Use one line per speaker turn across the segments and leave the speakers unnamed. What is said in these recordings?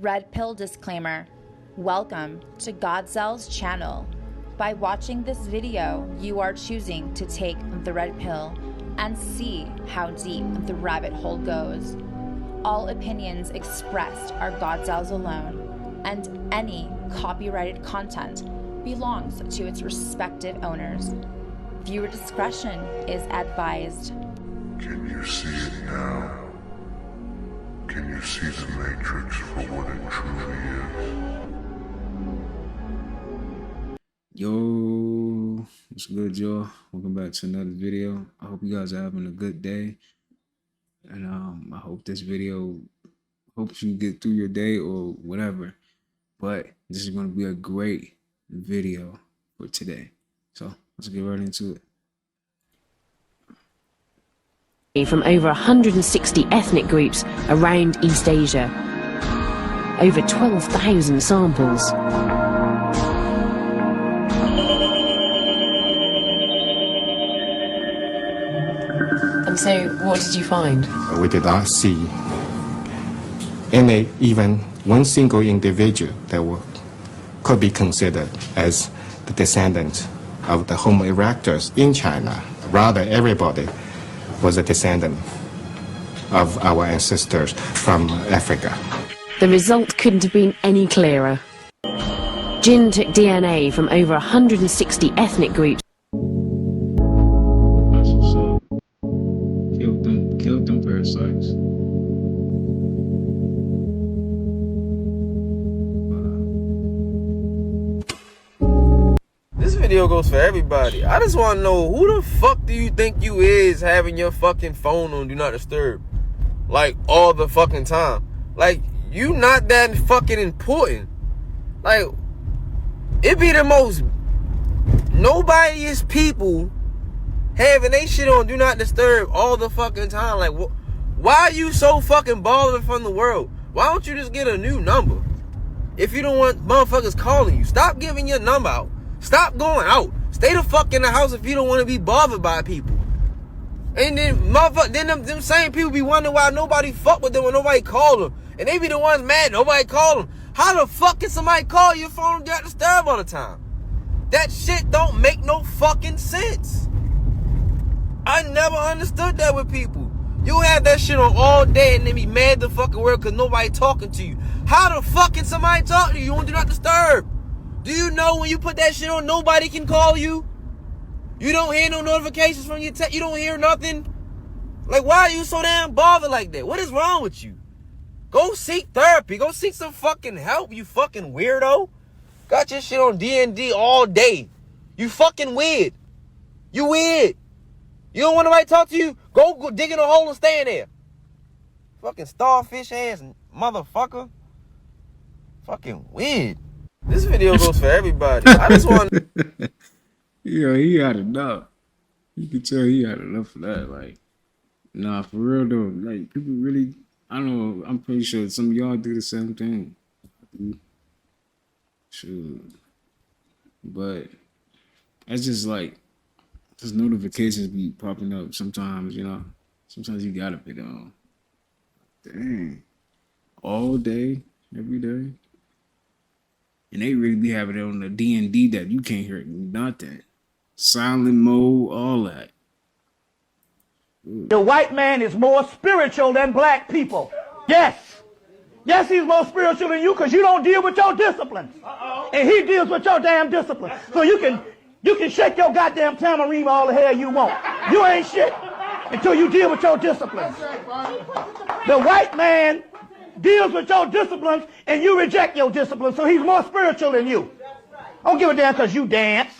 Red pill disclaimer. Welcome to Gawdzell's channel. By watching this video, you are choosing to take the red pill and see how deep the rabbit hole goes. All opinions expressed are Gawdzell's alone, and any copyrighted content belongs to its respective owners. Viewer discretion is advised.
Can you see it now? Can you see the Matrix for what it truly is?
Yo, what's good, y'all? Welcome back to another video. I hope you guys are having a good day. And I hope this video helps you get through your day or whatever. But this is going to be a great video for today. So let's get right into it.
From over 160 ethnic groups around East Asia. Over 12,000 samples. And so, what did you find?
We did not see any, even one single individual that could be considered as the descendant of the Homo erectus in China. Rather, everybody was a descendant of our ancestors from Africa.
The result couldn't have been any clearer. Jin took DNA from over 160 ethnic groups.
That's what's up. Killed them parasites.
This video goes for everybody. I just want to know, who the fuck do you think you is having your fucking phone on Do Not Disturb? Like, all the fucking time. Like, you not that fucking important. Like, it be the most nobodiest people having they shit on Do Not Disturb all the fucking time. Like, why are you so fucking bothered from the world? Why don't you just get a new number? If you don't want motherfuckers calling you, stop giving your number out. Stop going out. Stay the fuck in the house if you don't want to be bothered by people. And then motherfucker, then them same people be wondering why nobody fuck with them when nobody call them. And they be the ones mad nobody call them. How the fuck can somebody call your phone and get disturbed all the time? That shit don't make no fucking sense. I never understood that with people. You have that shit on all day and then be mad the fucking world because nobody talking to you. How the fuck can somebody talk to you on Do Not Disturb? Do you know when you put that shit on, nobody can call you? You don't hear no notifications from your you don't hear nothing? Like, why are you so damn bothered like that? What is wrong with you? Go seek therapy. Go seek some fucking help, you fucking weirdo. Got your shit on D&D all day. You fucking weird. You weird. You don't want nobody to talk to you? Go dig in a hole and stay in there. Fucking starfish ass motherfucker. Fucking weird. This video goes for everybody. I just want
Yeah, he had enough. You can tell he had enough of that. Like, nah, for real though. Like, people really, I don't know, I'm pretty sure some of y'all do the same thing. Sure. But it's just like, just notifications be popping up sometimes, you know. Sometimes you gotta put it on. Dang. All day, every day. And they really be having it on the D&D that you can't hear nothing. Silent mode, all that.
The white man is more spiritual than black people. Yes. Yes, he's more spiritual than you because you don't deal with your disciplines. And he deals with your damn discipline. So you can shake your goddamn tambourine all the hell you want. You ain't shit until you deal with your disciplines. The white man deals with your disciplines and you reject your disciplines, so he's more spiritual than you. I don't give a damn because you dance,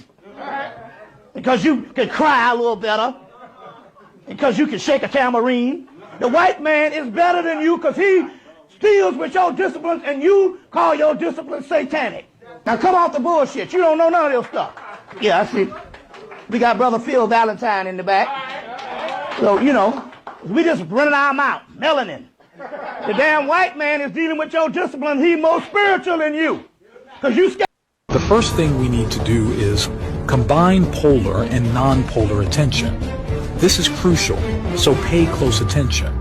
because you can cry a little better, because you can shake a tambourine. The white man is better than you because he deals with your disciplines and you call your disciplines satanic. Now come off the bullshit. You don't know none of this stuff. Yeah, I see. We got Brother Phil Valentine in the back. So, you know, we just running our mouth, melanin. The damn white man is dealing with your discipline. He's more spiritual than you. Because you scared.
The first thing we need to do is combine polar and non-polar attention. This is crucial, so pay close attention.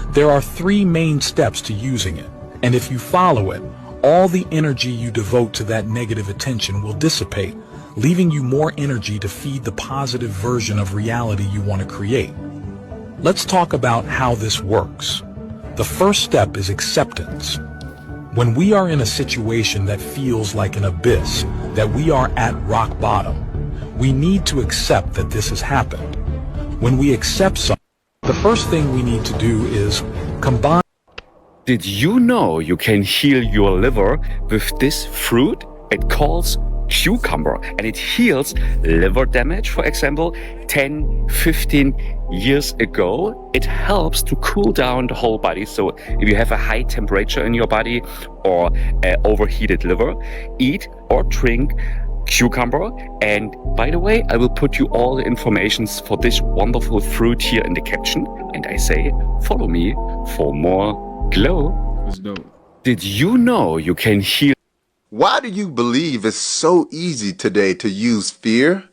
There are three main steps to using it. And if you follow it, all the energy you devote to that negative attention will dissipate, leaving you more energy to feed the positive version of reality you want to create. Let's talk about how this works. The first step is acceptance. When we are in a situation that feels like an abyss, that we are at rock bottom, we need to accept that this has happened. When we accept something, the first thing we need to do is combine.
Did you know you can heal your liver with this fruit? It calls cucumber, and it heals liver damage. For example, 10-15 years ago, it helps to cool down the whole body. So if you have a high temperature in your body or overheated liver, eat or drink cucumber. And by the way, I will put you all the information for this wonderful fruit here in the caption, and I say follow me for more glow.
That's dope.
Did you know you can heal?
Why do you believe it's so easy today to use fear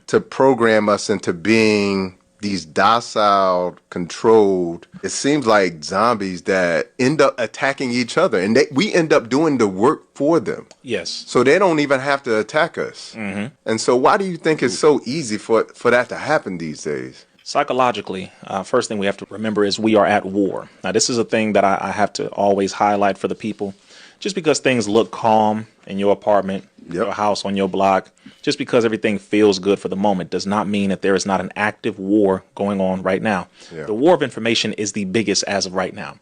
to program us into being these docile, controlled, it seems like zombies that end up attacking each other, and we end up doing the work for them?
Yes.
So they don't even have to attack us. And so why do you think it's so easy for that to happen these days?
Psychologically, first thing we have to remember is we are at war. Now, this is a thing that I have to always highlight for the people. Just because things look calm in your apartment, your house, on your block, just because everything feels good for the moment does not mean that there is not an active war going on right now. The war of information is the biggest as of right now.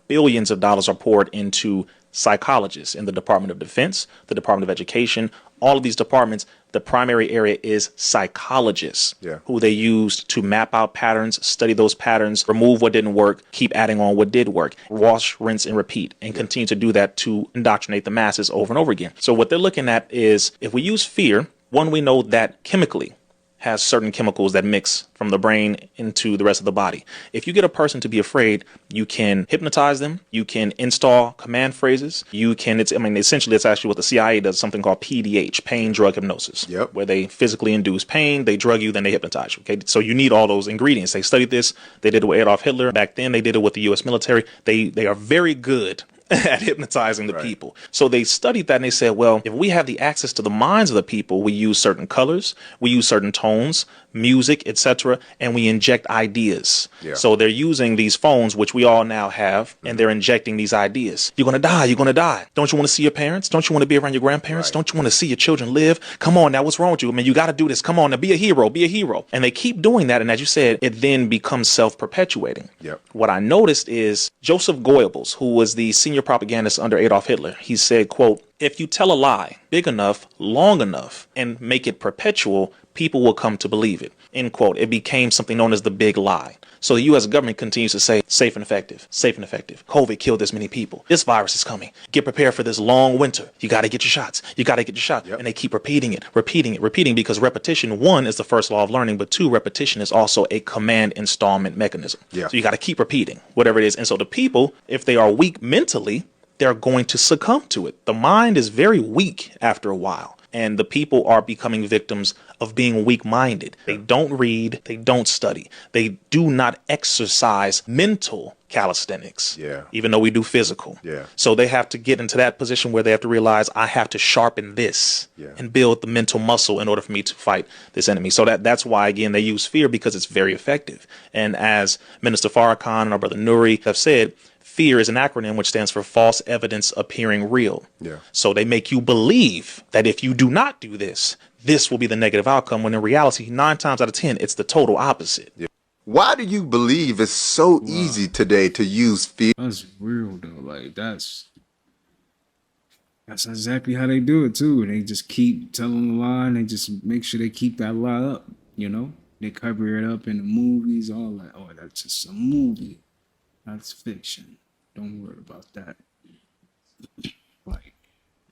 Billions of dollars are poured into psychologists in the Department of Defense, the Department of Education, all of these departments. The primary area is psychologists who they used to map out patterns, study those patterns, remove what didn't work, keep adding on what did work, wash, rinse, and repeat, and continue to do that to indoctrinate the masses over and over again. So what they're looking at is, if we use fear, one, we know that chemically has certain chemicals that mix from the brain into the rest of the body. If you get a person to be afraid, you can hypnotize them. You can install command phrases. You can, essentially it's actually what the CIA does, something called PDH, pain drug hypnosis, where they physically induce pain, they drug you, then they hypnotize you. Okay, so you need all those ingredients. They studied this. They did it with Adolf Hitler. Back then, they did it with the U.S. military. They are very good at hypnotizing the people. So they studied that and they said, well, if we have the access to the minds of the people, we use certain colors, we use certain tones, music, etc., and we inject ideas. So they're using these phones, which we all now have, and they're injecting these ideas. You're going to die. You're going to die. Don't you want to see your parents? Don't you want to be around your grandparents? Don't you want to see your children live? Come on now, what's wrong with you? I mean, you got to do this. Come on now, be a hero, be a hero. And they keep doing that. And as you said, it then becomes self-perpetuating. What I noticed is Joseph Goebbels, who was the senior propagandist under Adolf Hitler, he said, quote, if you tell a lie big enough, long enough, and make it perpetual, people will come to believe it, end quote. It became something known as the big lie. So the U.S. government continues to say, safe and effective, safe and effective. COVID killed this many people. This virus is coming. Get prepared for this long winter. You got to get your shots. You got to get your shot. And they keep repeating it, because repetition, one, is the first law of learning, but two, repetition is also a command installment mechanism. So you got to keep repeating whatever it is. And so the people, if they are weak mentally, they're going to succumb to it. The mind is very weak after a while. And the people are becoming victims of being weak-minded. They don't read. They don't study. They do not exercise mental calisthenics, even though we do physical. So they have to get into that position where they have to realize, I have to sharpen this and build the mental muscle in order for me to fight this enemy. So that's why, again, they use fear, because it's very effective. And as Minister Farrakhan and our brother Nuri have said, fear is an acronym which stands for false evidence appearing real. So they make you believe that if you do not do this, this will be the negative outcome, when in reality, 9 times out of 10, it's the total opposite.
Why do you believe it's so easy today to use fear?
That's real though. Like that's exactly how they do it too. They just keep telling the lie, and they just make sure they keep that lie up. You know, they cover it up in the movies, all that. Oh, that's just a movie. That's fiction. Don't worry about that. Like,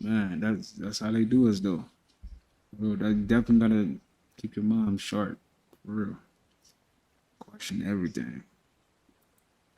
man, that's how they do us though. Bro, that definitely gotta keep your mind sharp. For real. Question everything.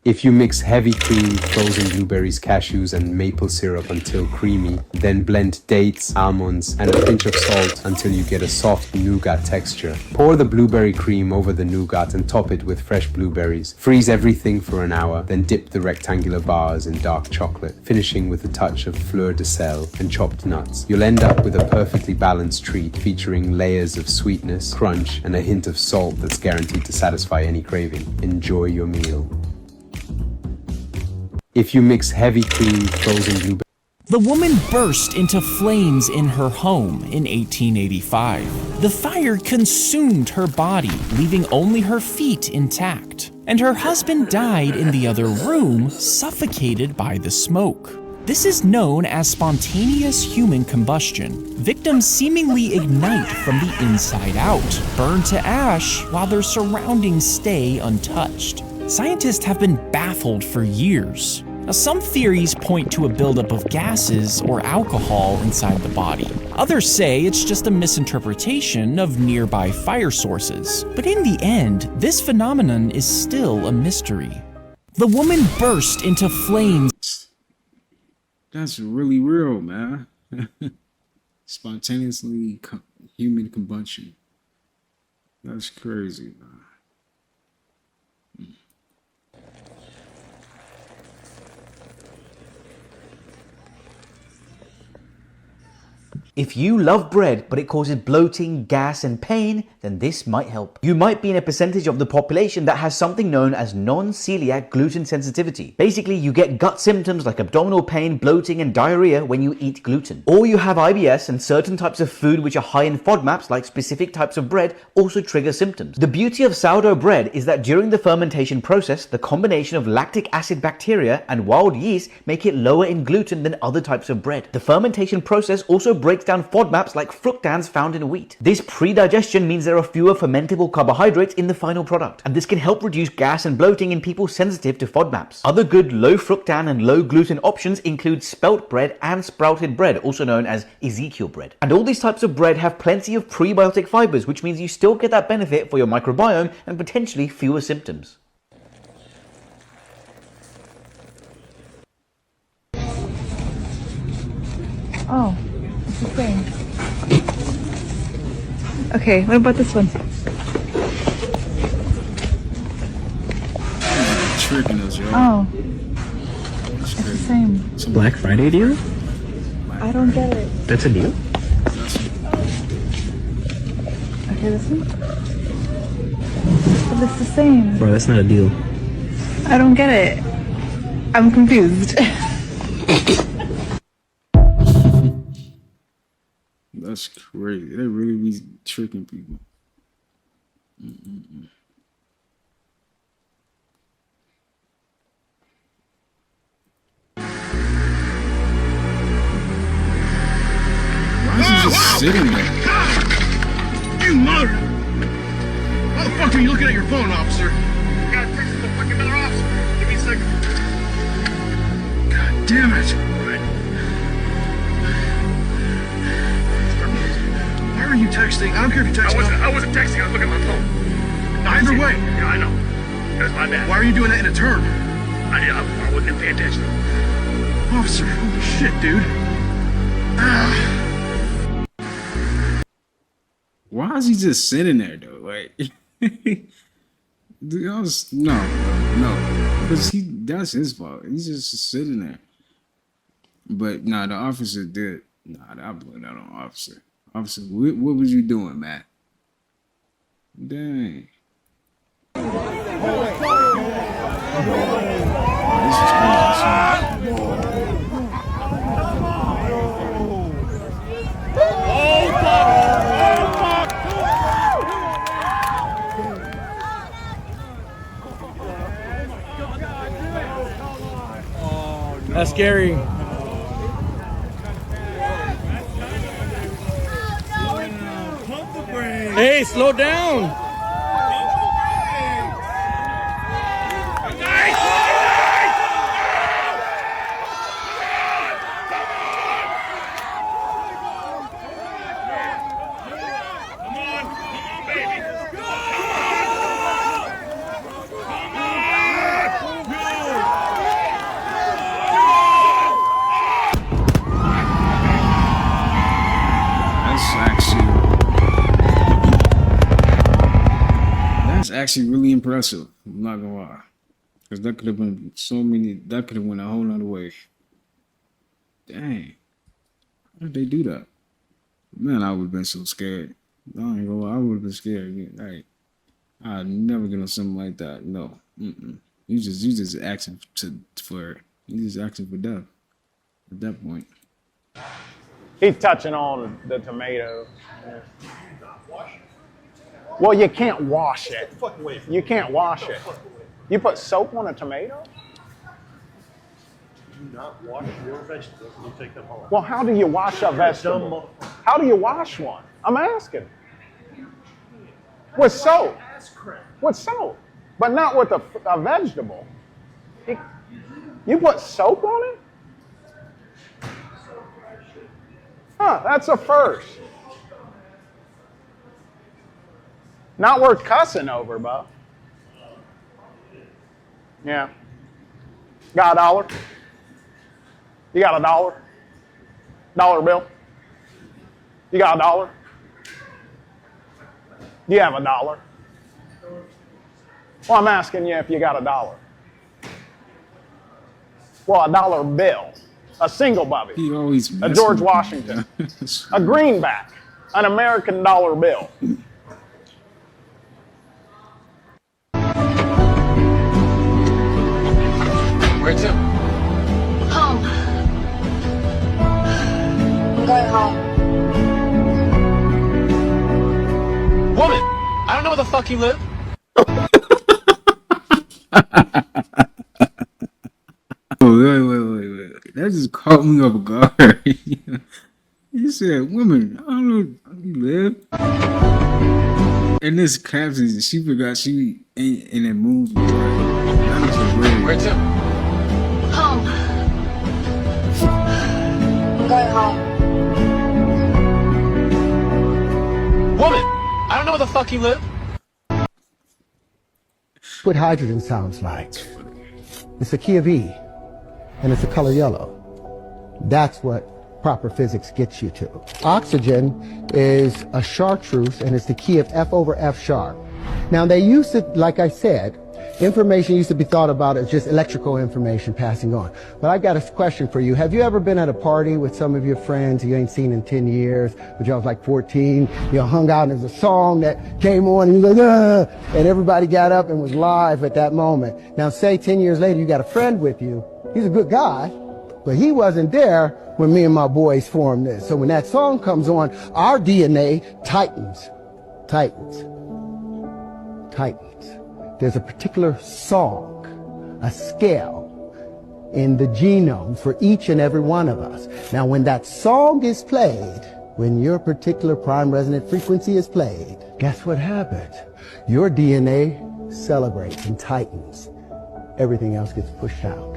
If you mix heavy cream, frozen blueberries, cashews, and maple syrup until creamy, then blend dates, almonds, and a pinch of salt until you get a soft nougat texture. Pour the blueberry cream over the nougat and top it with fresh blueberries. Freeze everything for an hour, then dip the rectangular bars in dark chocolate, finishing with a touch of fleur de sel and chopped nuts. You'll end up with a perfectly balanced treat featuring layers of sweetness, crunch, and a hint of salt that's guaranteed to satisfy any craving. Enjoy your meal. If you mix heavy cream, frozen blueberries.
The woman burst into flames in her home in 1885. The fire consumed her body, leaving only her feet intact. And her husband died in the other room, suffocated by the smoke. This is known as spontaneous human combustion. Victims seemingly ignite from the inside out, burn to ash while their surroundings stay untouched. Scientists have been baffled for years. Now, some theories point to a buildup of gases or alcohol inside the body. Others say it's just a misinterpretation of nearby fire sources. But in the end, this phenomenon is still a mystery. The woman burst into flames.
That's really real, man. Spontaneously human combustion. That's crazy, man.
If you love bread, but it causes bloating, gas, and pain, then this might help. You might be in a percentage of the population that has something known as non-celiac gluten sensitivity. Basically, you get gut symptoms like abdominal pain, bloating, and diarrhea when you eat gluten. Or you have IBS, and certain types of food which are high in FODMAPs, like specific types of bread, also trigger symptoms. The beauty of sourdough bread is that during the fermentation process, the combination of lactic acid bacteria and wild yeast make it lower in gluten than other types of bread. The fermentation process also breaks down FODMAPs like fructans found in wheat. This pre-digestion means there are fewer fermentable carbohydrates in the final product, and this can help reduce gas and bloating in people sensitive to FODMAPs. Other good low fructan and low gluten options include spelt bread and sprouted bread, also known as Ezekiel bread. And all these types of bread have plenty of prebiotic fibers, which means you still get that benefit for your microbiome and potentially fewer symptoms.
Oh. It's the same. Okay, what about this one?
Tricking us, yo.
Oh. It's the same.
It's a Black Friday deal?
I don't get it.
That's a deal?
Okay, this one? But it's the same.
Bro, that's not a deal.
I don't get it. I'm confused.
That's crazy. They really be tricking people. Why is he just sitting there?
You mother! Why the fuck are you looking at your phone, officer? I got a text from the fucking other officer. Give me a second. God damn it! Right. Why are you texting? I don't care if you're texting. I wasn't texting. I was looking at my phone. Either way. Yeah, I know. That was my bad. Why are you doing that in a turn? I wasn't paying attention. Officer, holy shit, dude.
Why is he just sitting there though? Like, no, because that's his fault. He's just sitting there. But nah, the officer did. Nah, I blame that on officer. Officer, what was you doing, man? Dang. This is
That's scary. Hey, slow down.
actually really impressive. I'm not gonna lie, because that could have been so many. That could have went a whole nother way. Dang, how did they do that? Man, I would have been so scared. I ain't gonna lie, I would have been scared. Like, I'd never get on something like that. No, you just asking for death at that point.
He's touching on the tomato. Well, you can't wash it. You can't wash it. You put soap on a tomato?
Do not wash your vegetables when you take them home.
Well, how do you wash a vegetable? How do you wash one? I'm asking. With soap. With soap. But not with a vegetable. You put soap on it? Huh, that's a first. Not worth cussing over, Bob. Yeah. Got $1? You got $1? Dollar bill? You got $1? Do you have $1? Well, I'm asking you if you got $1. Well, $1 bill. A single bubby.
He always
a George Washington. A greenback. An American dollar bill.
Where to?
Home. I'm going home.
Woman, I don't know where the fuck you live.
Wait. That just caught me off guard. He said, women, I don't know how you live. And this caption, she forgot she ain't in that movie. That was so weird.
Where to?
Home. I'm going home.
Woman, I don't know where the fuck you live.
What hydrogen sounds like. It's a key of E, and it's a color yellow. That's what proper physics gets you to. Oxygen is a chartreuse, and it's the key of F over F sharp. Now they used to, like I said, information used to be thought about as just electrical information passing on. But I got a question for you. Have you ever been at a party with some of your friends you ain't seen in 10 years, but y'all was like 14, you hung out and there's a song that came on and you was like, and everybody got up and was live at that moment. Now say 10 years later you got a friend with you, he's a good guy, but he wasn't there when me and my boys formed this. So when that song comes on, our DNA tightens. There's a particular song, a scale in the genome for each and every one of us. Now, when that song is played, when your particular prime resonant frequency is played, guess what happens? Your DNA celebrates and tightens. Everything else gets pushed out.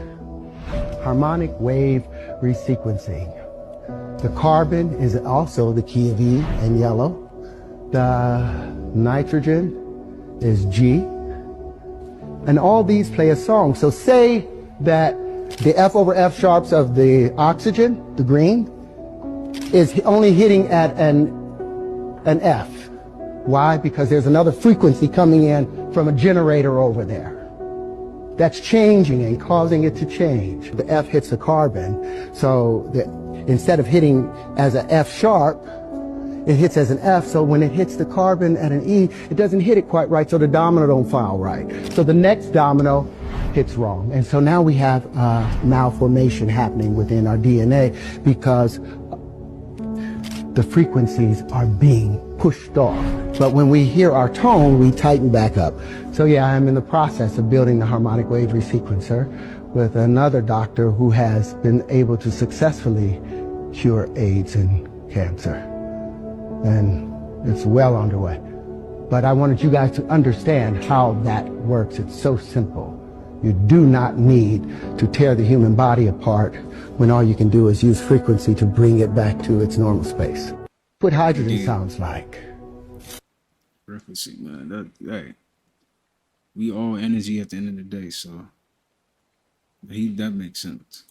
Harmonic wave resequencing. The carbon is also the key of E and yellow. The nitrogen is G. And all these play a song. So say that the F over F sharps of the oxygen, the green, is only hitting at an F. Why? Because there's another frequency coming in from a generator over there. That's changing and causing it to change. The F hits the carbon, so instead of hitting as an F sharp, it hits as an F, so when it hits the carbon at an E, it doesn't hit it quite right, so the domino don't file right. So the next domino hits wrong. And so now we have malformation happening within our DNA because the frequencies are being pushed off. But when we hear our tone, we tighten back up. So yeah, I'm in the process of building the harmonic wave resequencer with another doctor who has been able to successfully cure AIDS and cancer. And it's well underway. But I wanted you guys to understand how that works. It's so simple. You do not need to tear the human body apart when all you can do is use frequency to bring it back to its normal space. What hydrogen sounds like.
Frequency, man. Hey, we all energy at the end of the day, so that makes sense.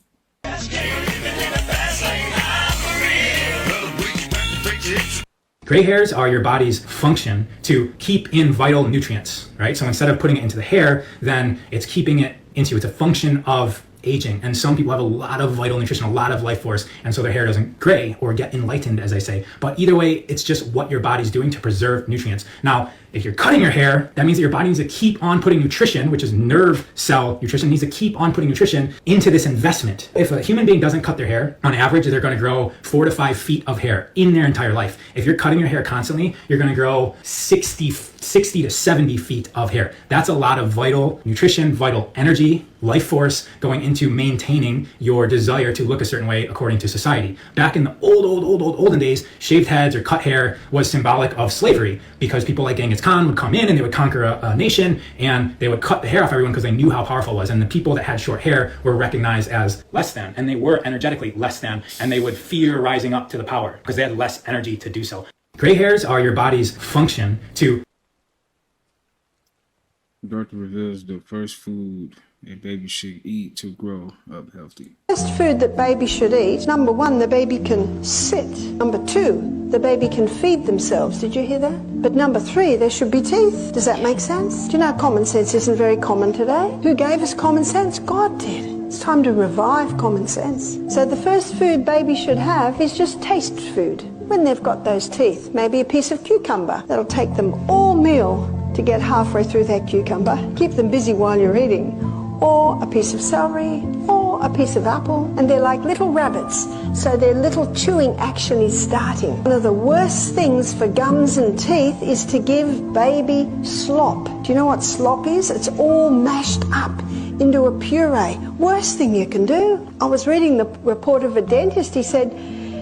Gray hairs are your body's function to keep in vital nutrients, right? So instead of putting it into the hair, then it's keeping it into, it's a function of aging. And some people have a lot of vital nutrition, a lot of life force, and so their hair doesn't gray or get enlightened, as I say. But either way, it's just what your body's doing to preserve nutrients. Now, if you're cutting your hair, that means that your body needs to keep on putting nutrition, which is nerve cell nutrition, needs to keep on putting nutrition into this investment. If a human being doesn't cut their hair, on average, they're going to grow 4 to 5 feet of hair in their entire life. If you're cutting your hair constantly, you're going to grow 60 to 70 feet of hair. That's a lot of vital nutrition, vital energy, life force going into maintaining your desire to look a certain way according to society. Back in the olden days, shaved heads or cut hair was symbolic of slavery because people like Genghis Khan would come in and they would conquer a nation and they would cut the hair off everyone because they knew how powerful it was. And the people that had short hair were recognized as less than, and they were energetically less than, and they would fear rising up to the power because they had less energy to do so. Gray hairs are your body's function to.
Doctor reveals the first food a baby should eat to grow up healthy.
First food that baby should eat, number 1, the baby can sit. Number 2, the baby can feed themselves. Did you hear that? But number 3, there should be teeth. Does that make sense? Do you know common sense isn't very common today? Who gave us common sense? God did. It's time to revive common sense. So the first food baby should have is just taste food. When they've got those teeth, maybe a piece of cucumber. That'll take them all meal to get halfway through that cucumber. Keep them busy while you're eating. Or a piece of celery, or a piece of apple, and they're like little rabbits, so their little chewing action is starting. One of the worst things for gums and teeth is to give baby slop. Do you know what slop is? It's all mashed up into a puree. Worst thing you can do. I was reading the report of a dentist. He said,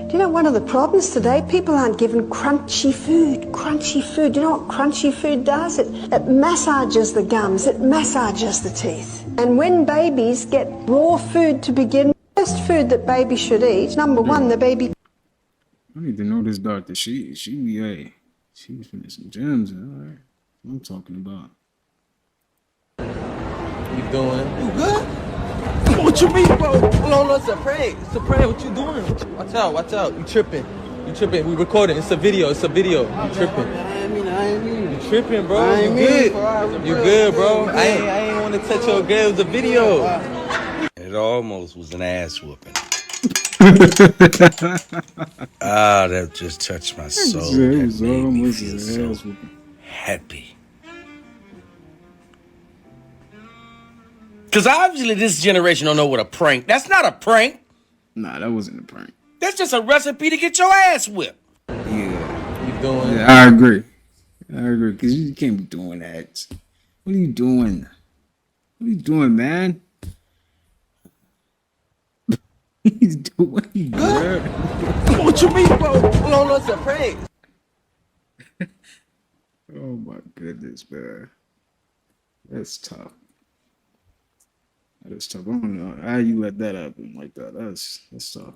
do you know one of the problems today? People aren't given crunchy food. Crunchy food. Do you know what crunchy food does? It massages the gums. It massages the teeth. And when babies get raw food to begin, first food that baby should eat, number 1, the baby.
I need to know this doctor. She was putting some gems in. All right. What I'm talking about.
You doing? You good? What you mean, bro? No, it's a prank. It's a prank. What you doing? Watch out. You tripping. We recording. It's a video. You tripping. I ain't mean. You tripping, bro. You good. You good, bro. I ain't want to touch your girl. It was a video.
It almost was an ass whooping. That just touched my soul.
It was almost an ass whooping.
Happy. Because obviously this generation don't know what a prank. That's not a prank.
Nah, that wasn't a prank.
That's just a recipe to get your ass whipped.
Yeah.
You doing?
Yeah, I agree. Because you can't be doing that. What are you doing? What are you doing, man? What are you doing, bro?
What you mean, bro? No, it's a prank.
Oh my goodness, man. That's tough. That is tough. I don't know how you let that happen like that. That's tough.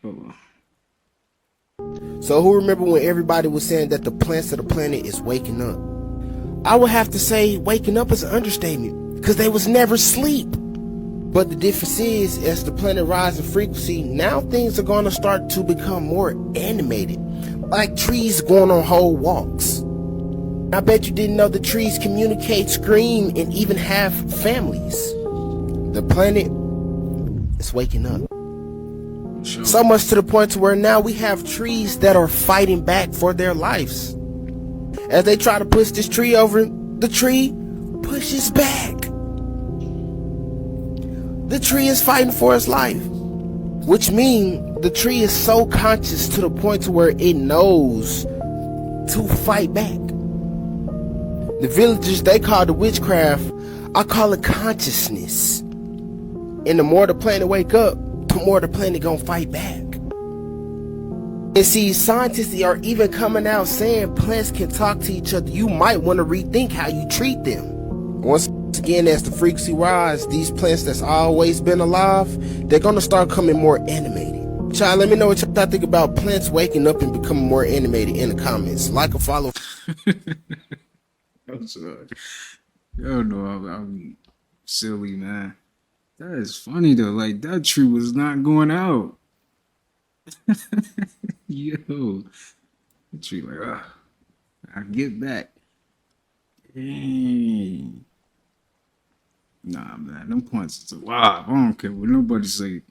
Hold on.
So who remember when everybody was saying that the plants of the planet is waking up? I would have to say waking up is an understatement because they was never asleep. But the difference is, as the planet rises in frequency, now things are going to start to become more animated, like trees going on whole walks. I bet you didn't know the trees communicate, scream, and even have families. The planet is waking up. So much to the point to where now we have trees that are fighting back for their lives. As they try to push this tree over, the tree pushes back. The tree is fighting for its life, which means the tree is so conscious to the point to where it knows to fight back. The villagers, they call the witchcraft, I call it consciousness. And the more the planet wake up, the more the planet gonna fight back. And see, scientists are even coming out saying plants can talk to each other. You might want to rethink how you treat them. Once again, as the frequency rise, these plants that's always been alive, they're gonna start coming more animated. Child, let me know what y'all think about plants waking up and becoming more animated in the comments. Like or follow.
I'm sorry. Y'all know I'm silly, man. That is funny though. Like that tree was not going out. Yo, she like, I get back. Dang. Nah, man, them points is alive. I don't care what nobody say.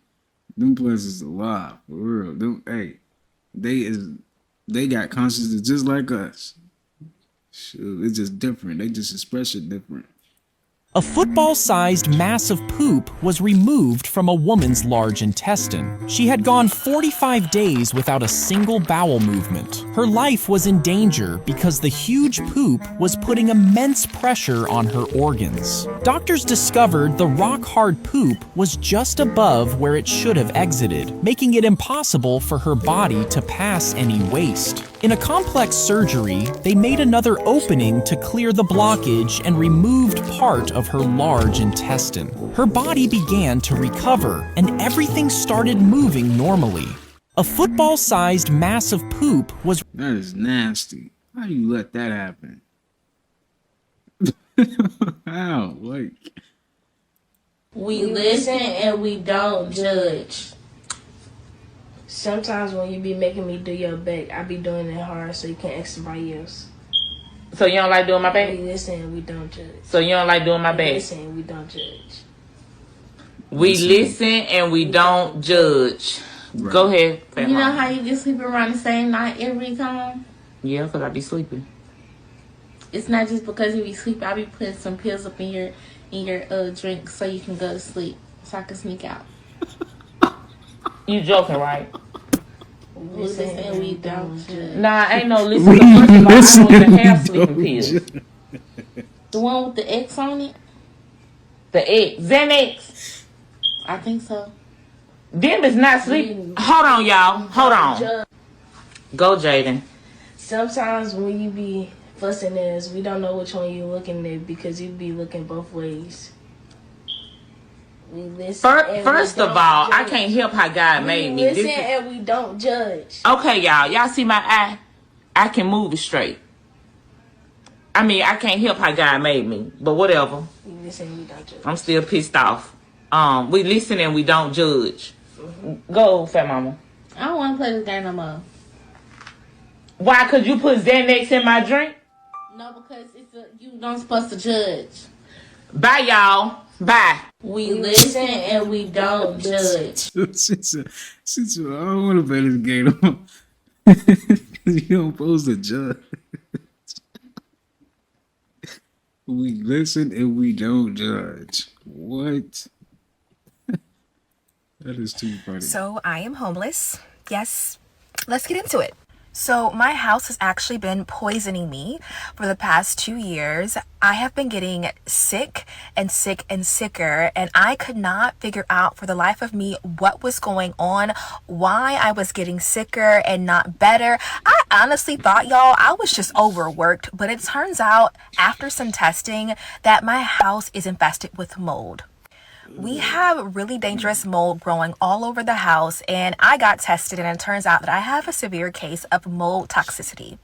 Them points is alive, for real. Hey, they got consciousness just like us. Shoot, it's just different. They just express it different.
A football-sized mass of poop was removed from a woman's large intestine. She had gone 45 days without a single bowel movement. Her life was in danger because the huge poop was putting immense pressure on her organs. Doctors discovered the rock-hard poop was just above where it should have exited, making it impossible for her body to pass any waste. In a complex surgery, they made another opening to clear the blockage and removed part of her large intestine. Her body began to recover, and everything started moving normally. A football-sized mass of poop was—
That is nasty. How do you let that happen? How? Like,
we listen and we don't judge. Sometimes when you be making me do your back, I be doing it hard so you can't ask somebody else.
So you don't like doing my back?
We listen and we don't judge.
So you don't like doing my back?
We listen and we don't judge.
We listen and we don't judge. Right. Go ahead.
You know how you just sleep around the same night every time?
Yeah, because I be sleeping.
It's not just because you be sleeping. I be putting some pills up in your drink so you can go to sleep, so I can sneak out.
You joking, right?
Listen and we don't judge.
Nah, ain't no listen. First of all, I don't even have sleeping pills.
The one with the X on it?
The X. Xanax?
I think so.
Them is not sleeping. Hold on, y'all. Hold on. Go, Jaden.
Sometimes when you be fussing at us, we don't know which one you looking at because you be looking both ways. We listen.
First of all, I can't help how God made me.
We listen and we don't judge.
Okay, y'all. Y'all see my eye? I can move it straight. I mean, I can't help how God made me, but whatever.
We listen and we don't judge.
I'm still pissed off. We listen and we don't judge. Mm-hmm. Go, fat mama.
I don't want to play this game no more.
Why? Cause you put Xanax in my drink?
No, because you don't supposed to judge.
Bye, y'all. Bye.
We listen and we don't judge.
I don't want to play this game no more. You don't supposed to judge. We listen and we don't judge. What? That is too funny.
So I am homeless. Yes, let's get into it. So my house has actually been poisoning me for the past 2 years. I have been getting sick and sicker, and I could not figure out for the life of me what was going on, why I was getting sicker and not better. I honestly thought, y'all, I was just overworked, but it turns out after some testing that my house is infested with mold. We have really dangerous mold growing all over the house, and I got tested and it turns out that I have a severe case of mold toxicity.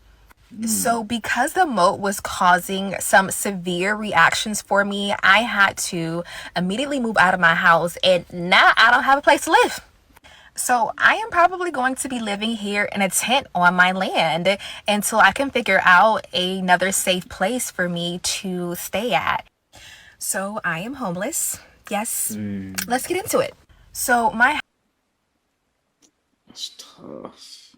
So because the mold was causing some severe reactions for me, I had to immediately move out of my house, and now I don't have a place to live. So I am probably going to be living here in a tent on my land until I can figure out another safe place for me to stay at. So I am homeless. Yes, let's get into it. So
it's tough.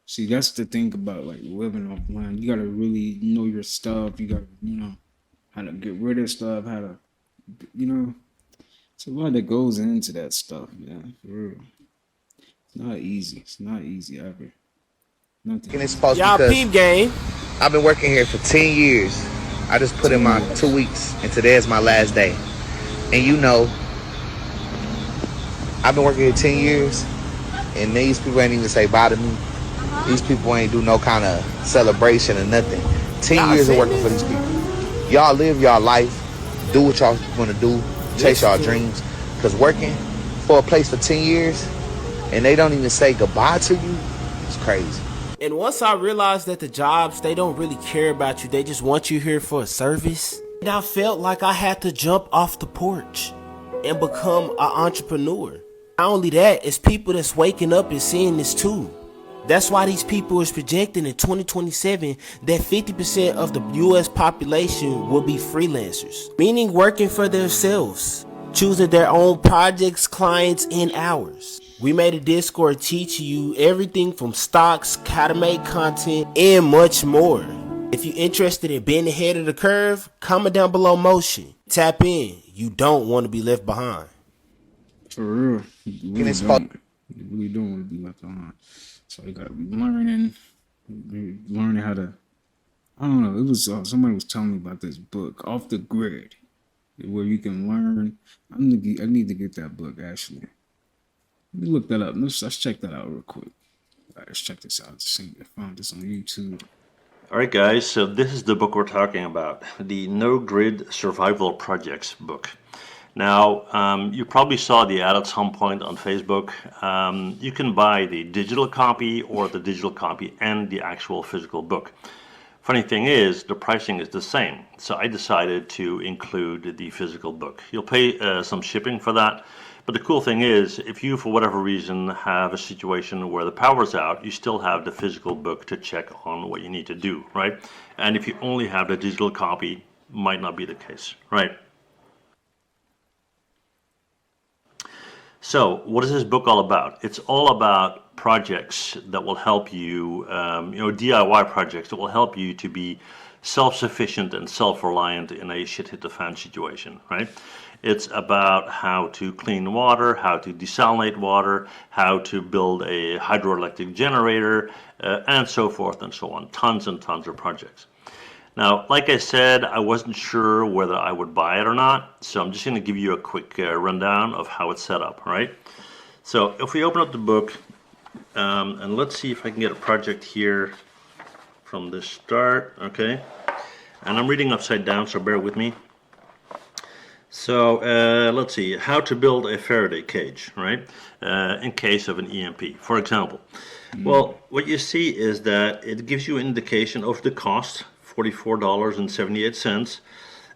See, that's the thing about like living off land. You gotta really know your stuff. You gotta, how to get rid of stuff, how to, it's a lot that goes into that stuff, man. For real. It's not easy. It's not easy ever. Nothing.
And it's supposed because peep game. I've been working here for 10 years. I just put in my 2 weeks, and today is my last day. And I've been working here 10 years, and these people ain't even say bye to me. These people ain't do no kind of celebration or nothing. 10 years of working for these people. Y'all live y'all life, do what y'all want to do, chase y'all dreams. Because working for a place for 10 years, and they don't even say goodbye to you, it's crazy.
And once I realized that the jobs, they don't really care about you, they just want you here for a service. And I felt like I had to jump off the porch and become an entrepreneur. Not only that, it's people that's waking up and seeing this too. That's why these people is projecting in 2027 that 50% of the US population will be freelancers, meaning working for themselves, choosing their own projects, clients, and hours. We made a Discord teaching you everything from stocks, how to make content, and much more. If you're interested in being ahead of the curve, comment down below motion. Tap in. You don't want to be left behind.
For real. You really don't want to be left behind. So you gotta be learning how to, I don't know, it was, somebody was telling me about this book, Off the Grid, where you can learn. I need to get that book, actually. Let me look that up. Let's check that out real quick. All right, let's check this out. I found this on YouTube.
All right, guys, so this is the book we're talking about, the No Grid Survival Projects book. Now, you probably saw the ad at some point on Facebook. You can buy the digital copy or the digital copy and the actual physical book. Funny thing is, the pricing is the same. So I decided to include the physical book. You'll pay some shipping for that. But the cool thing is, if you, for whatever reason, have a situation where the power's out, you still have the physical book to check on what you need to do, right? And if you only have the digital copy, might not be the case, right? So, what is this book all about? It's all about projects that will help you, DIY projects that will help you to be self-sufficient and self-reliant in a shit-hit-the-fan situation, right? It's about how to clean water, how to desalinate water, how to build a hydroelectric generator, and so forth and so on. Tons and tons of projects. Now, like I said, I wasn't sure whether I would buy it or not, so I'm just going to give you a quick rundown of how it's set up, right? So if we open up the book, and let's see if I can get a project here from the start, okay? And I'm reading upside down, so bear with me. So let's see, how to build a Faraday cage, right? In case of an EMP, for example. Well, what you see is that it gives you an indication of the cost, $44.78.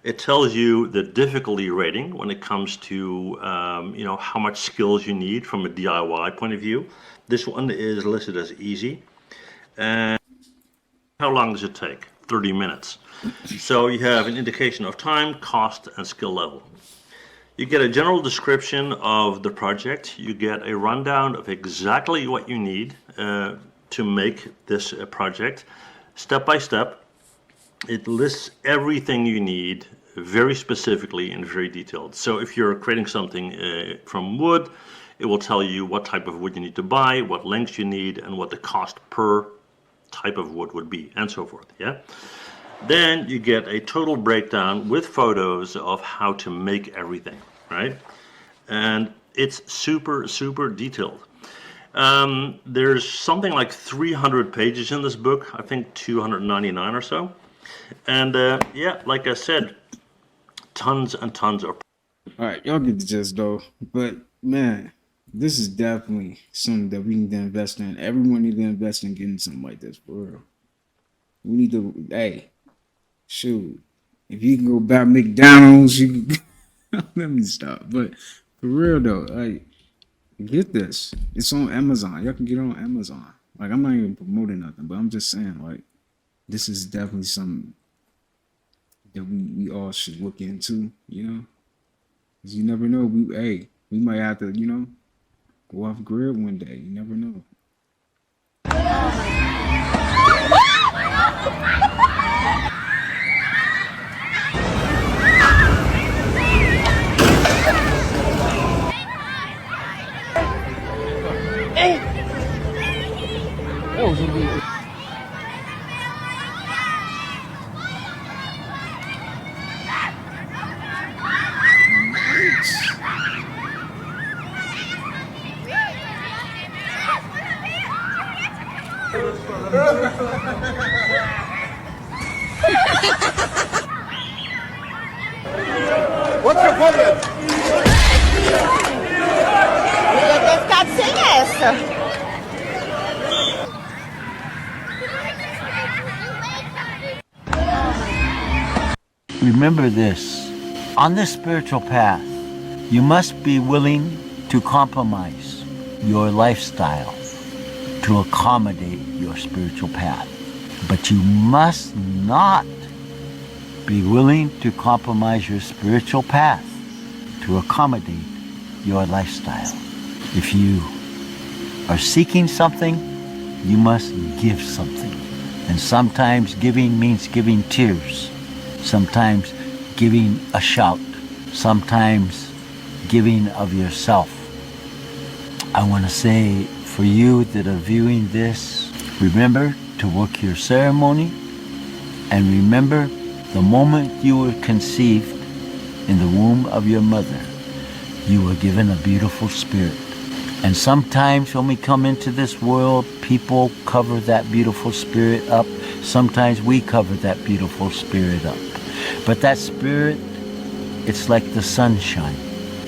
It tells you the difficulty rating when it comes to how much skills you need from a DIY point of view. This one is listed as easy. And how long does it take? 30 minutes. So you have an indication of time, cost, and skill level. You get a general description of the project. You get a rundown of exactly what you need to make this project, step by step. It lists everything you need very specifically and very detailed. So if you're creating something from wood, it will tell you what type of wood you need to buy, what lengths you need, and what the cost per type of wood would be, and so forth, yeah? Then you get a total breakdown with photos of how to make everything, right? And it's super, super detailed. There's something like 300 pages in this book, I think 299 or so. And yeah, like I said, tons and tons of...
All right, y'all get the gist though. But man, this is definitely something that we need to invest in. Everyone needs to invest in getting something like this, for real. We need to, hey, shoot, if you can go buy McDonald's, you can... Let me stop. But for real though, like, get this. It's on Amazon. Y'all can get it on Amazon. Like, I'm not even promoting nothing, but I'm just saying, like, this is definitely something that we all should look into, you know? Because you never know. We might have to, go off grid one day. You never know.
What's your problem?
Remember this, on this spiritual path, you must be willing to compromise your lifestyle to accommodate your spiritual path. But you must not be willing to compromise your spiritual path to accommodate your lifestyle. If you are seeking something, you must give something. And sometimes giving means giving tears. Sometimes giving a shout. Sometimes giving of yourself. I want to say for you that are viewing this, remember to work your ceremony, and remember the moment you were conceived in the womb of your mother, you were given a beautiful spirit. And sometimes when we come into this world, people cover that beautiful spirit up. Sometimes we cover that beautiful spirit up. But that spirit, it's like the sunshine.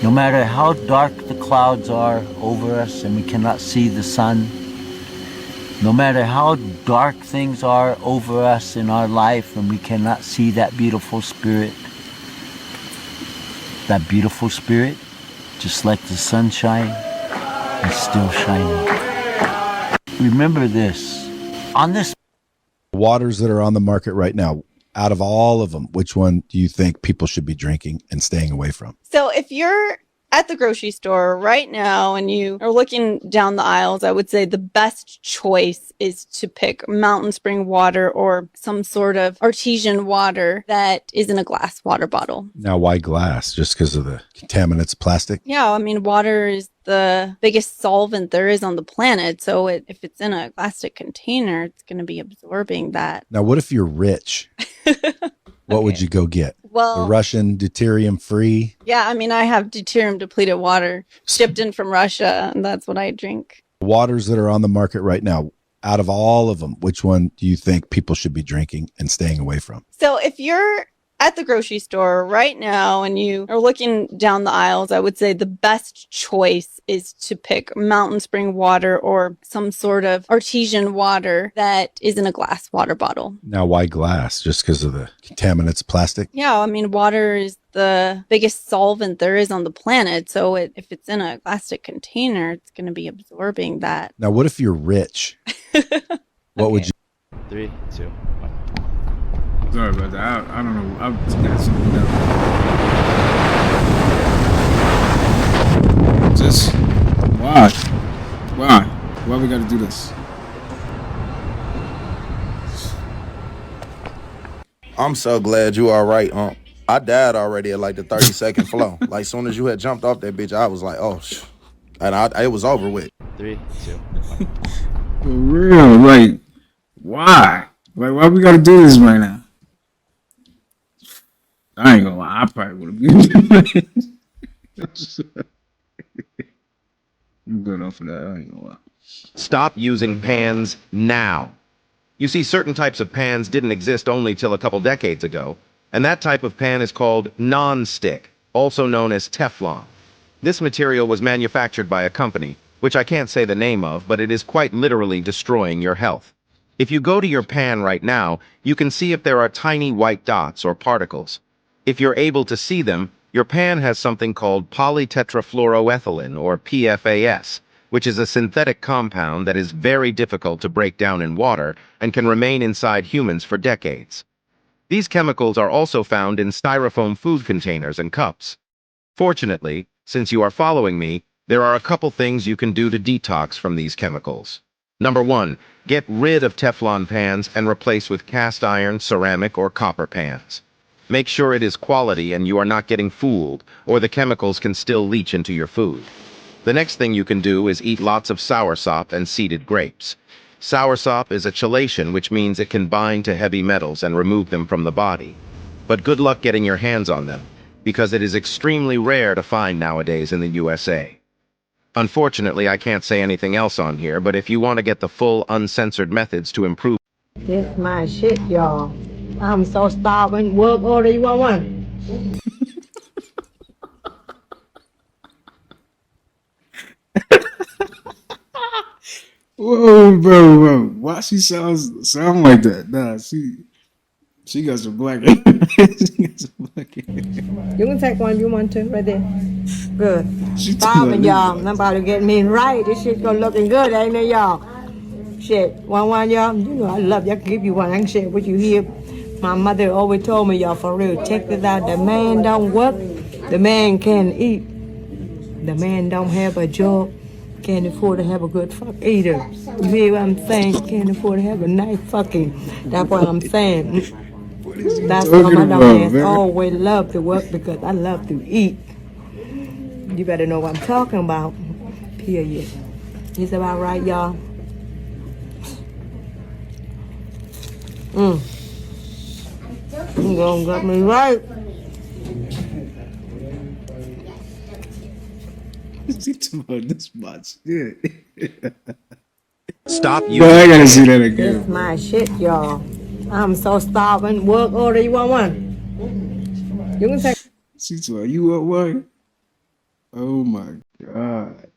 No matter how dark the clouds are over us and we cannot see the sun, no matter how dark things are over us in our life and we cannot see that beautiful spirit, just like the sunshine, is still shining. Remember this, on this
waters that are on the market right now, out of all of them, which one do you think people should be drinking and staying away from?
So if you're at the grocery store right now and you are looking down the aisles, I would say the best choice is to pick mountain spring water or some sort of artesian water that is in a glass water bottle.
Now, why glass? Just because of the contaminants, plastic?
Yeah, I mean, water is the biggest solvent there is on the planet. So if it's in a plastic container, it's going to be absorbing that.
Now, what if you're rich? What would you go get?
Well,
the Russian deuterium free?
Yeah, I mean, I have deuterium depleted water shipped in from Russia, and that's what I drink.
Waters that are on the market right now, out of all of them, which one do you think people should be drinking and staying away from?
So if you're at the grocery store right now and you are looking down the aisles, I would say the best choice is to pick mountain spring water or some sort of artesian water that is in a glass water bottle.
Now, why glass? Just because of the contaminants, plastic?
Yeah, I mean, water is the biggest solvent there is on the planet. So if it's in a plastic container, it's going to be absorbing that.
Now, what if you're rich? What would you?
3, 2, 1.
Sorry about that. I don't know. I've got something else. Just why? Why we gotta do this?
I'm so glad you all right. I died already at like the 30-second flow. Like soon as you had jumped off that bitch, I was like, oh, and it was over with.
3, 2, 1.
For real, like why? Like why we gotta do this right now? I ain't gonna lie, I probably would have been. I'm good off of that. I ain't gonna lie.
Stop using pans now. You see, certain types of pans didn't exist only till a couple decades ago, and that type of pan is called non-stick, also known as Teflon. This material was manufactured by a company, which I can't say the name of, but it is quite literally destroying your health. If you go to your pan right now, you can see if there are tiny white dots or particles. If you're able to see them, your pan has something called polytetrafluoroethylene, or PFAS, which is a synthetic compound that is very difficult to break down in water and can remain inside humans for decades. These chemicals are also found in styrofoam food containers and cups. Fortunately, since you are following me, there are a couple things you can do to detox from these chemicals. Number 1, get rid of Teflon pans and replace with cast iron, ceramic, or copper pans. Make sure it is quality and you are not getting fooled, or the chemicals can still leach into your food. The next thing you can do is eat lots of soursop and seeded grapes. Soursop is a chelation, which means it can bind to heavy metals and remove them from the body. But good luck getting your hands on them, because it is extremely rare to find nowadays in the USA. Unfortunately, I can't say anything else on here, but if you want to get the full uncensored methods to improve...
This my shit, y'all. I'm so starving. Work order, you want one?
Whoa, bro. Why she sound like that? Nah, She got some black hair. She got some black hair.
You can take one if you want to, right there. Good.
She
Starving, y'all. Nobody get me right. This shit's gonna looking good, ain't it, y'all? Shit. One, y'all. You know I love you. I can give you one. I can share with you here. My mother always told me, y'all, for real. Check this out. The man don't work. The man can eat. The man don't have a job. Can't afford to have a good fuck either. You hear what I'm saying? Can't afford to have a nice fucking. That's what I'm saying. That's why my dumb ass always love to work because I love to eat. You better know what I'm talking about. Period. It's about right, y'all. You gonna get me right.
She talking about this much shit.
Stop
you. I gotta see that again.
This my shit, y'all. I'm so starving. Work order, you want one? You can take.
She told you what way? Oh my God.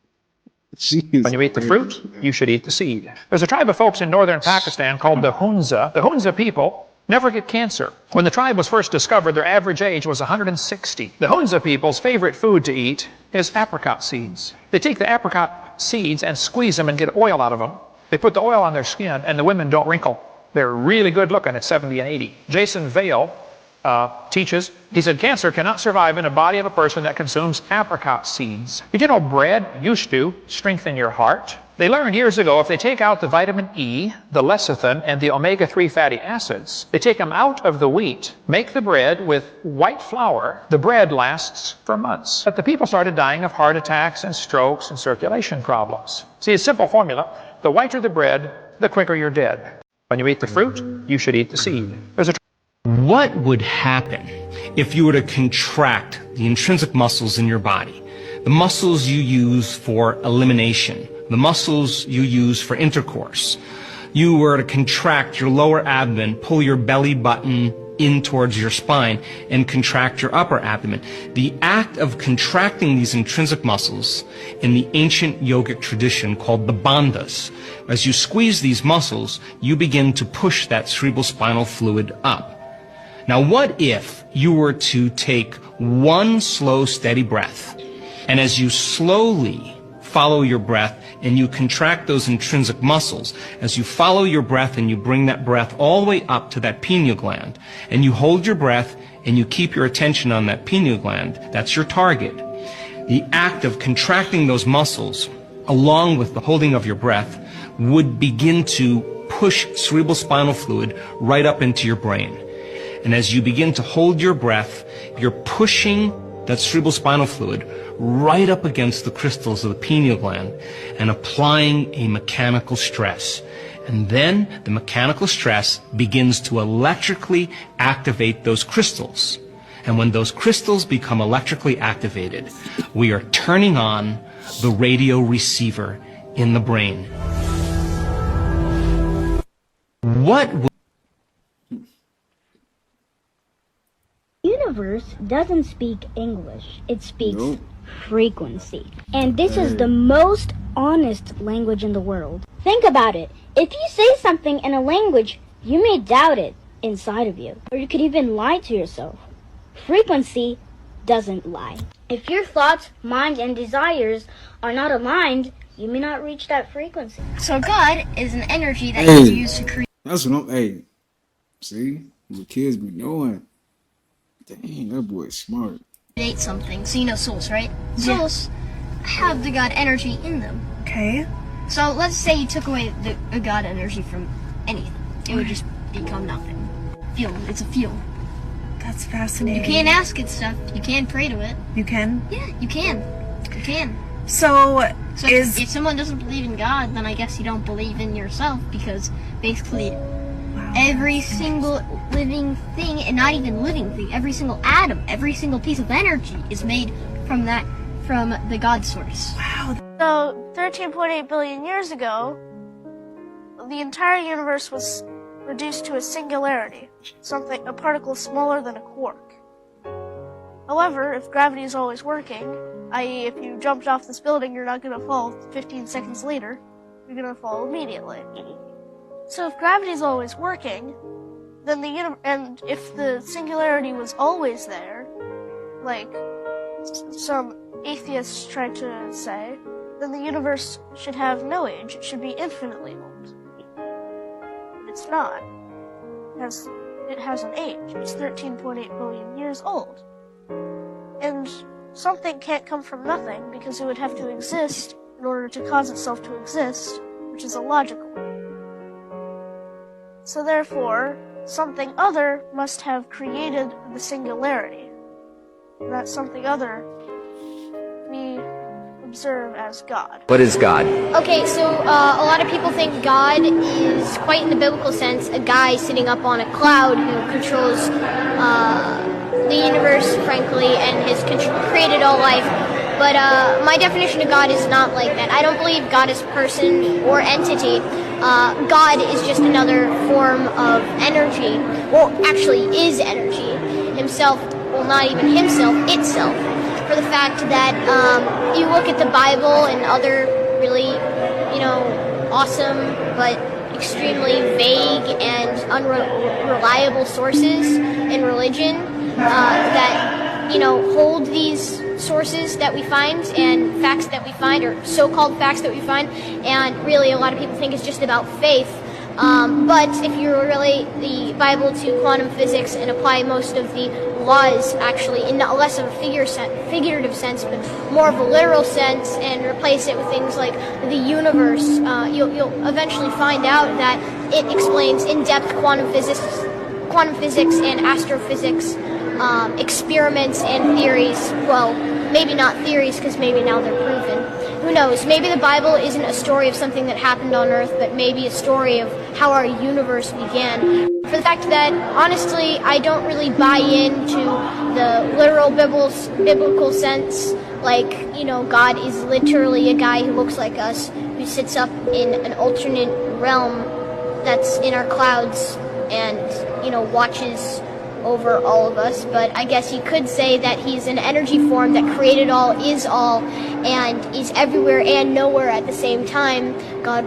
When you eat the fruit, you should eat the seed. There's a tribe of folks in northern Pakistan called the Hunza. The Hunza people never get cancer. When the tribe was first discovered, their average age was 160. The Hunza people's favorite food to eat is apricot seeds. They take the apricot seeds and squeeze them and get oil out of them. They put the oil on their skin, and the women don't wrinkle. They're really good looking at 70 and 80. Jason Vale teaches, he said, cancer cannot survive in a body of a person that consumes apricot seeds. Did you know bread used to strengthen your heart? They learned years ago if they take out the vitamin E, the lecithin, and the omega-3 fatty acids, they take them out of the wheat, make the bread with white flour, the bread lasts for months. But the people started dying of heart attacks and strokes and circulation problems. See, a simple formula, the whiter the bread, the quicker you're dead. When you eat the fruit, you should eat the seed.
What would happen if you were to contract the intrinsic muscles in your body? The muscles you use for elimination, the muscles you use for intercourse. You were to contract your lower abdomen, pull your belly button in towards your spine, and contract your upper abdomen. The act of contracting these intrinsic muscles in the ancient yogic tradition called the bandhas, as you squeeze these muscles, you begin to push that cerebral spinal fluid up. Now, what if you were to take one slow, steady breath, and as you slowly follow your breath and you contract those intrinsic muscles, as you follow your breath and you bring that breath all the way up to that pineal gland, and you hold your breath and you keep your attention on that pineal gland, that's your target. The act of contracting those muscles, along with the holding of your breath, would begin to push cerebral spinal fluid right up into your brain. And as you begin to hold your breath, you're pushing that cerebral spinal fluid right up against the crystals of the pineal gland and applying a mechanical stress. And then the mechanical stress begins to electrically activate those crystals. And when those crystals become electrically activated, we are turning on the radio receiver in the brain. What would
Universe doesn't speak English. It speaks frequency. And this is the most honest language in the world. Think about it. If you say something in a language, you may doubt it inside of you. Or you could even lie to yourself. Frequency doesn't lie. If your thoughts, mind, and desires are not aligned, you may not reach that frequency. So God is an energy that is used to create.
That's what I'm. Hey, see, the kids be knowing. Dang, that boy's smart.
Create something. So you know souls, right? Souls have the God energy in them. Okay. So let's say you took away the God energy from anything. It would just become nothing. Fuel. It's a fuel.
That's fascinating.
You can't ask it stuff. You can pray to it.
You can?
Yeah, you can. You can.
So
if someone doesn't believe in God, then I guess you don't believe in yourself, because basically every single living thing, and not even living thing, every single atom, every single piece of energy is made from the God source.
Wow.
So 13.8 billion years ago, the entire universe was reduced to a singularity, a particle smaller than a quark. However, if gravity is always working, i.e. if you jumped off this building, you're not going to fall 15 seconds later, you're going to fall immediately. So if gravity is always working, then and if the singularity was always there, like some atheists try to say, then the universe should have no age. It should be infinitely old. But it's not. It has an age. It's 13.8 billion years old. And something can't come from nothing because it would have to exist in order to cause itself to exist, which is illogical. So therefore, something other must have created the singularity. And that something other we observe as God.
What is God?
Okay, so a lot of people think God is, quite in the biblical sense, a guy sitting up on a cloud who controls the universe, frankly, and has created all life. But my definition of God is not like that. I don't believe God is person or entity. God is just another form of energy. Well, actually is energy. Himself, well, not even himself, itself. For the fact that you look at the Bible and other really, awesome but extremely vague and unreliable sources in religion that, hold these sources that we find and facts that we find, or so-called facts that we find, and really a lot of people think it's just about faith. But if you relate the Bible to quantum physics and apply most of the laws actually in less of a figurative sense, but more of a literal sense, and replace it with things like the universe, you'll eventually find out that it explains in-depth quantum physics and astrophysics, experiments and theories. Well, maybe not theories, because maybe now they're proven. Who knows? Maybe the Bible isn't a story of something that happened on Earth, but maybe a story of how our universe began. For the fact that, honestly, I don't really buy into the literal biblical sense. Like, God is literally a guy who looks like us, who sits up in an alternate realm that's in our clouds and, watches over all of us. But I guess you could say that he's an energy form that created all, and is everywhere and nowhere at the same time. God,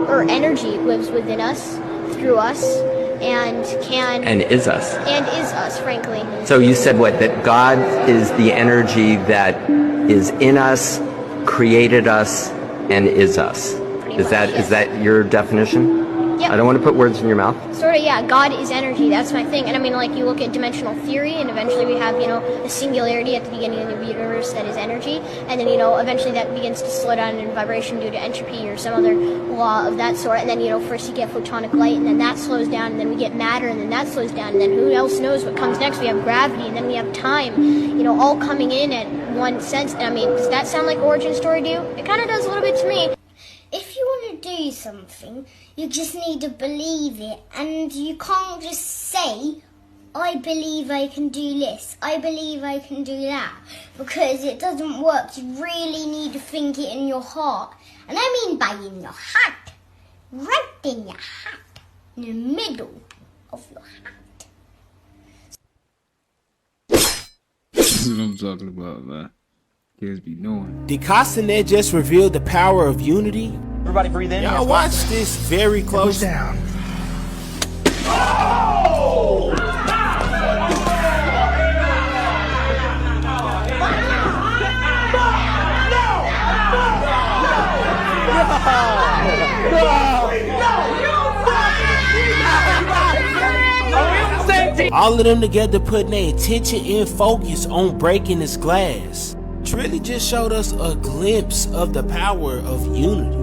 or energy, lives within us, through us, and
is us.
And is us, frankly.
So you said what? That God is the energy that is in us, created us, and is us. Is that your definition?
Yep.
I don't want to put words in your mouth.
Sort of, yeah. God is energy. That's my thing. And I mean, like, you look at dimensional theory, and eventually we have, a singularity at the beginning of the universe that is energy. And then, eventually that begins to slow down in vibration due to entropy or some other law of that sort. And then, first you get photonic light, and then that slows down, and then we get matter, and then that slows down. And then who else knows what comes next? We have gravity, and then we have time, all coming in at one sense. And I mean, does that sound like origin story to you? It kind of does a little bit to me.
If you want to do something, you just need to believe it, and you can't just say, I believe I can do this, I believe I can do that, because it doesn't work. You really need to think it in your heart. And I mean by in your heart, right in your heart, in the middle of your heart.
That's what I'm talking about, man. Kids be knowing.
Did Cosmetic just reveal the power of unity?
Everybody breathe in.
Y'all watch this very close.
Down.
All of them together putting their attention and focus on breaking this glass. It really just showed us a glimpse of the power of unity.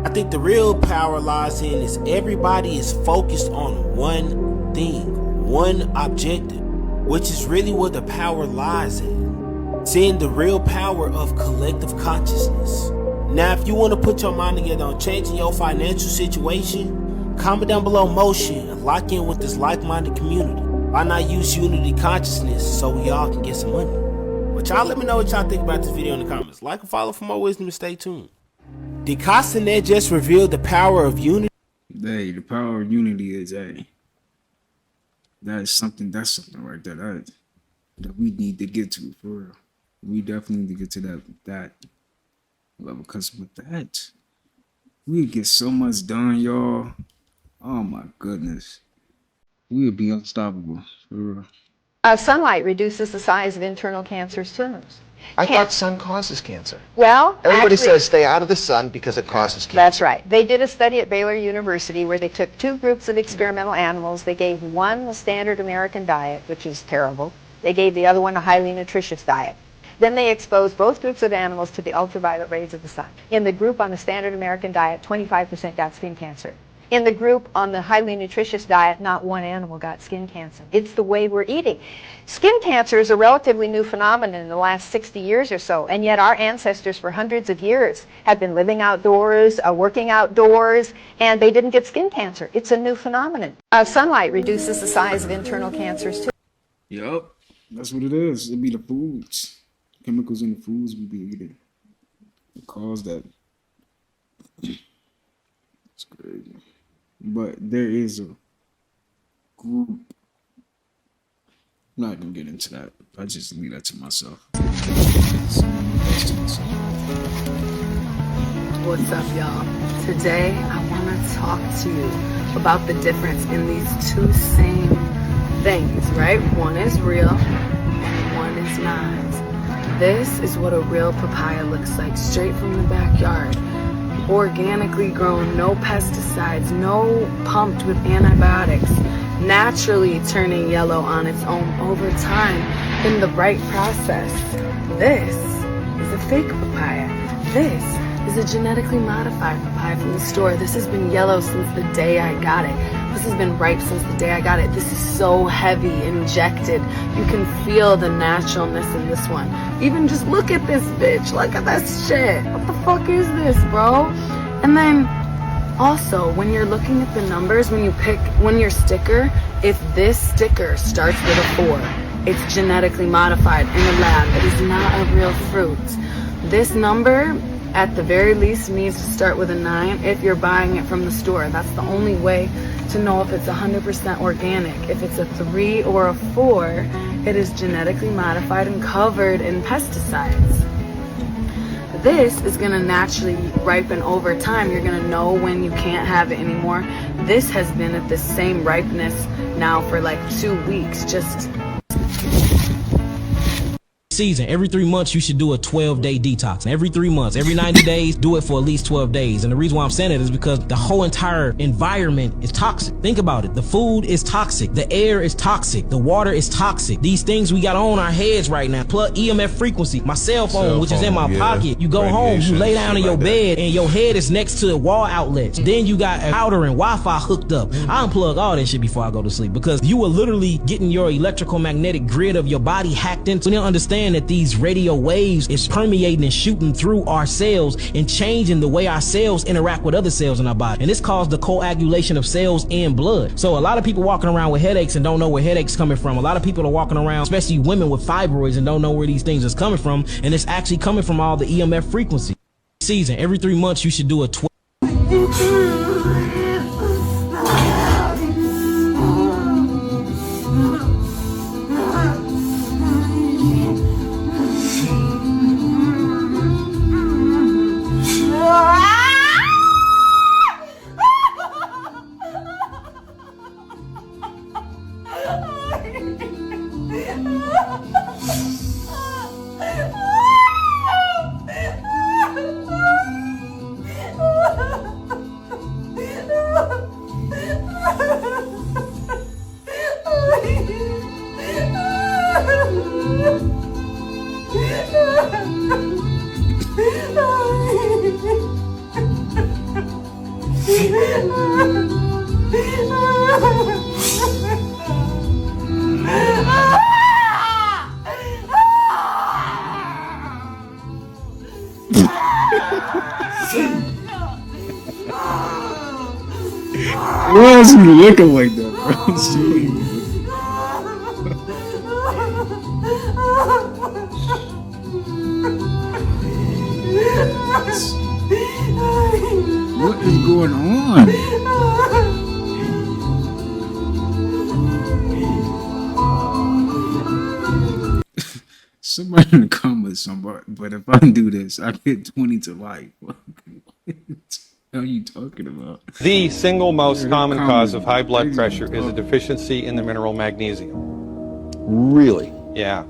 I think the real power lies in is everybody is focused on one thing, one objective, which is really where the power lies in. Seeing the real power of collective consciousness. Now, if you want to put your mind together on changing your financial situation, comment down below motion and lock in with this like-minded community. Why not use unity consciousness so we all can get some money? But y'all let me know what y'all think about this video in the comments. Like and follow for more wisdom and stay tuned. Did Cosmetic just reveal the power of unity?
Hey, the power of unity is that's something right there that we need to get to, for real. We definitely need to get to that level, because with that, we get so much done, y'all. Oh my goodness. we would be unstoppable. For real.
Sunlight reduces the size of internal cancerous tumors.
I thought sun causes cancer.
Well,
Everybody
actually,
says stay out of the sun because it causes cancer.
that's right. They did a study at Baylor University where they took two groups of experimental animals. They gave one the standard American diet, which is terrible. They gave the other one a highly nutritious diet. Then they exposed both groups of animals to the ultraviolet rays of the sun. In the group on the standard American diet, 25% got skin cancer. In the group on the highly nutritious diet, not one animal got skin cancer. It's the way we're eating. Skin cancer is a relatively new phenomenon in the last 60 years or so, and yet our ancestors for hundreds of years have been living outdoors, working outdoors, and they didn't get skin cancer. It's a new phenomenon. Sunlight reduces the size of internal cancers too.
Yup, that's what it is. It'd be the foods, chemicals in the foods we be eating that cause that. It's crazy. But there is a group. I'm not gonna get into that. I just leave that to myself.
What's up, y'all? Today, I want to talk to you about the difference in these two same things, right? One is real and one is not. This is what a real papaya looks like, straight from the backyard. Organically grown, no pesticides, no pumped with antibiotics, naturally turning yellow on its own over time in the right process. This is a fake papaya. This is a genetically modified papaya from the store. This has been yellow since the day I got it. This has been ripe since the day I got it. This is so heavy, injected. You can feel the naturalness in this one. Even just look at this bitch. Look at this shit. What the fuck is this, bro? And then also, when you're looking at the numbers, when your sticker, if this sticker starts with a 4, it's genetically modified in the lab. It is not a real fruit. This number, at the very least, needs to start with a 9 if you're buying it from the store. That's the only way to know if it's 100% organic. If it's a 3 or a 4, it is genetically modified and covered in pesticides. This is gonna naturally ripen over time. You're gonna know when you can't have it anymore. This has been at the same ripeness now for like 2 weeks. Just
season. Every 3 months, you should do a 12-day detox. Every 3 months, every 90 days, do it for at least 12 days. And the reason why I'm saying it is because the whole entire environment is toxic. Think about it. The food is toxic. The air is toxic. The water is toxic. These things we got on our heads right now. Plus EMF frequency. My cell phone, which is in my pocket. You go home, you lay down in your bed, and your head is next to the wall outlets. Then you got a router and Wi-Fi hooked up. I unplug all that shit before I go to sleep because you are literally getting your electrical magnetic grid of your body hacked into. We don't understand that these radio waves is permeating and shooting through our cells and changing the way our cells interact with other cells in our body. And this caused the coagulation of cells and blood. So a lot of people walking around with headaches and don't know where headaches coming from. A lot of people are walking around, especially women with fibroids, and don't know where these things is coming from. And it's actually coming from all the EMF frequency. Season. Every 3 months you should do a 12.
Why is he looking like that, bro? What is going on? Somebody in the comments, somebody. But if I do this, I get 20 to life. What are you talking about?
The single most common cause of high blood pressure is a deficiency in the mineral magnesium.
Really?
Yeah.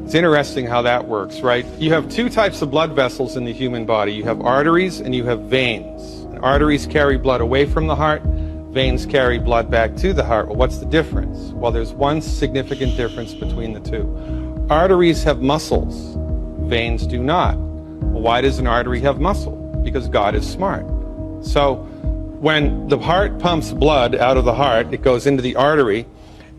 It's interesting how that works, right? You have two types of blood vessels in the human body. You have arteries and you have veins. And arteries carry blood away from the heart. Veins carry blood back to the heart. Well, what's the difference? Well, there's one significant difference between the two. Arteries have muscles. Veins do not. Well, why does an artery have muscle? Because God is smart. So when the heart pumps blood out of the heart, it goes into the artery,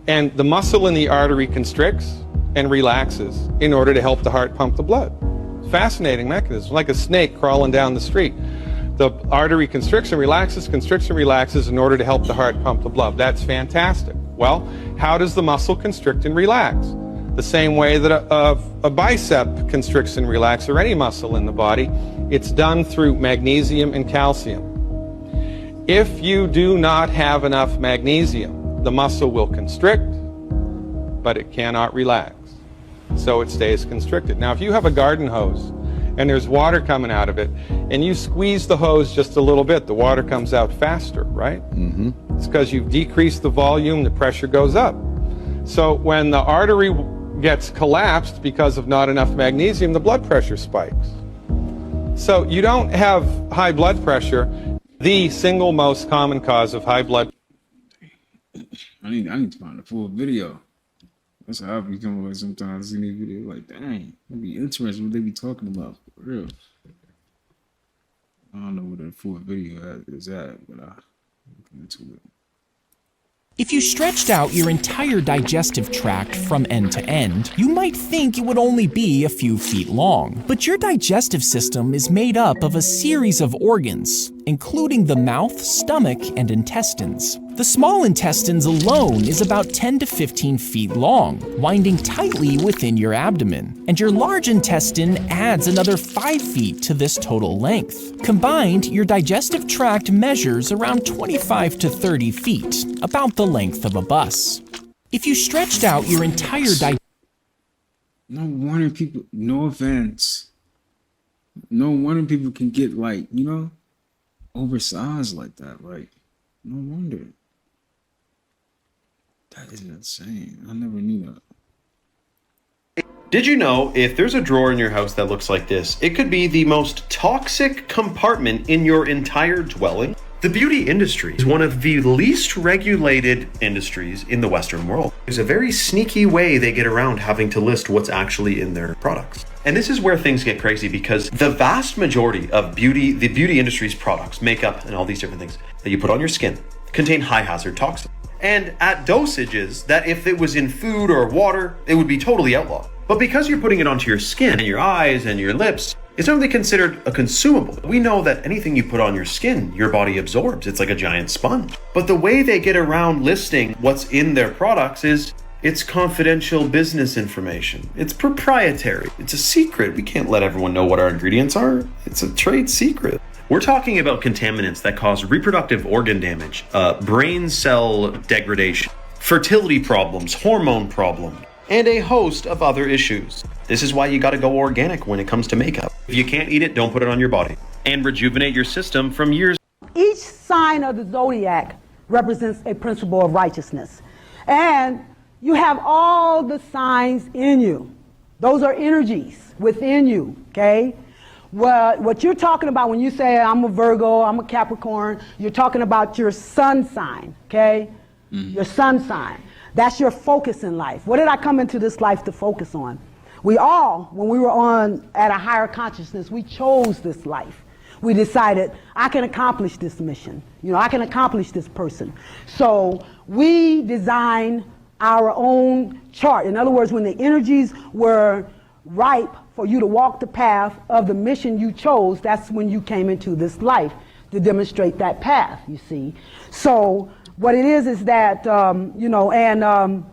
and the muscle in the artery constricts and relaxes in order to help the heart pump the blood. Fascinating mechanism, like a snake crawling down the street. The artery constricts and relaxes in order to help the heart pump the blood. That's fantastic. Well, how does the muscle constrict and relax? The same way that a bicep constricts and relaxes, or any muscle in the body. It's done through magnesium and calcium. If you do not have enough magnesium, the muscle will constrict, but it cannot relax. So it stays constricted. Now, if you have a garden hose and there's water coming out of it, and you squeeze the hose just a little bit, the water comes out faster, right? Mm-hmm. It's because you've decreased the volume, the pressure goes up. So when the artery gets collapsed because of not enough magnesium, the blood pressure spikes. So you don't have high blood pressure. The single most common cause of high blood.
I need to find a full video. That's how I be coming with sometimes in these videos. Like, dang, it'd be interesting what they be talking about for real. I don't know what the full video is at, but I'll look into it.
If you stretched out your entire digestive tract from end to end, you might think it would only be a few feet long. But your digestive system is made up of a series of organs, including the mouth, stomach, and intestines. The small intestines alone is about 10 to 15 feet long, winding tightly within your abdomen. And your large intestine adds another 5 feet to this total length. Combined, your digestive tract measures around 25 to 30 feet, about the length of a bus. If you stretched out your entire
No wonder people, no offense, no wonder people can get like, you know, oversized like that. Like, no wonder. That is insane. I never knew that.
Did you know if there's a drawer in your house that looks like this, it could be the most toxic compartment in your entire dwelling? The beauty industry is one of the least regulated industries in the Western world. There's a very sneaky way they get around having to list what's actually in their products. And this is where things get crazy, because the vast majority of the beauty industry's products, makeup and all these different things that you put on your skin, contain high hazard toxins. And at dosages that if it was in food or water, it would be totally outlawed. But because you're putting it onto your skin and your eyes and your lips, it's not really considered a consumable. We know that anything you put on your skin, your body absorbs. It's like a giant sponge. But the way they get around listing what's in their products is it's confidential business information. It's proprietary. It's a secret. We can't let everyone know what our ingredients are. It's a trade secret. We're talking about contaminants that cause reproductive organ damage, brain cell degradation, fertility problems, hormone problems, and a host of other issues. This is why you gotta go organic when it comes to makeup. If you can't eat it, don't put it on your body. And rejuvenate your system from years.
Each sign of the Zodiac represents a principle of righteousness. And you have all the signs in you. Those are energies within you, okay? Well, what you're talking about when you say I'm a Virgo, I'm a Capricorn, you're talking about your sun sign, okay? Your sun sign. That's your focus in life. What did I come into this life to focus on? We all, when we were on at a higher consciousness, we chose this life. We decided, I can accomplish this mission. You know, I can accomplish this person. So we design our own chart. In other words, when the energies were ripe for you to walk the path of the mission you chose, that's when you came into this life to demonstrate that path, you see. So what it is that, you know, and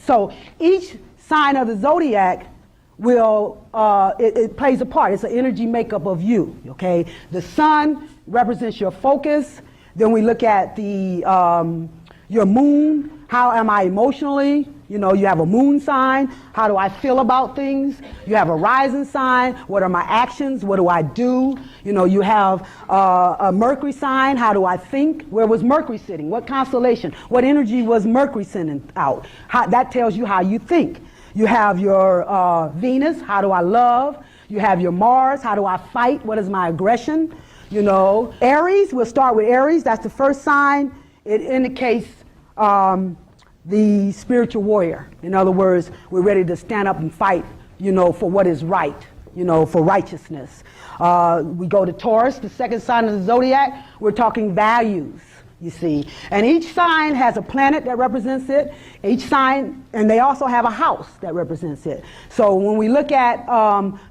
so each sign of the Zodiac will, it plays a part. It's an energy makeup of you, okay? The sun represents your focus. Then we look at the, your moon. How am I emotionally? You know, you have a moon sign. How do I feel about things? You have a rising sign. What are my actions? What do I do? You know, you have a Mercury sign. How do I think? Where was Mercury sitting? What constellation? What energy was Mercury sending out? That tells you how you think. You have your Venus. How do I love? You have your Mars. How do I fight? What is my aggression? You know, Aries. We'll start with Aries. That's the first sign. It indicates the spiritual warrior. In other words, we're ready to stand up and fight, you know, for what is right, you know, for righteousness. We go to Taurus, the second sign of the zodiac. We're talking values, you see. And each sign has a planet that represents it. Each sign, and they also have a house that represents it. So when we look at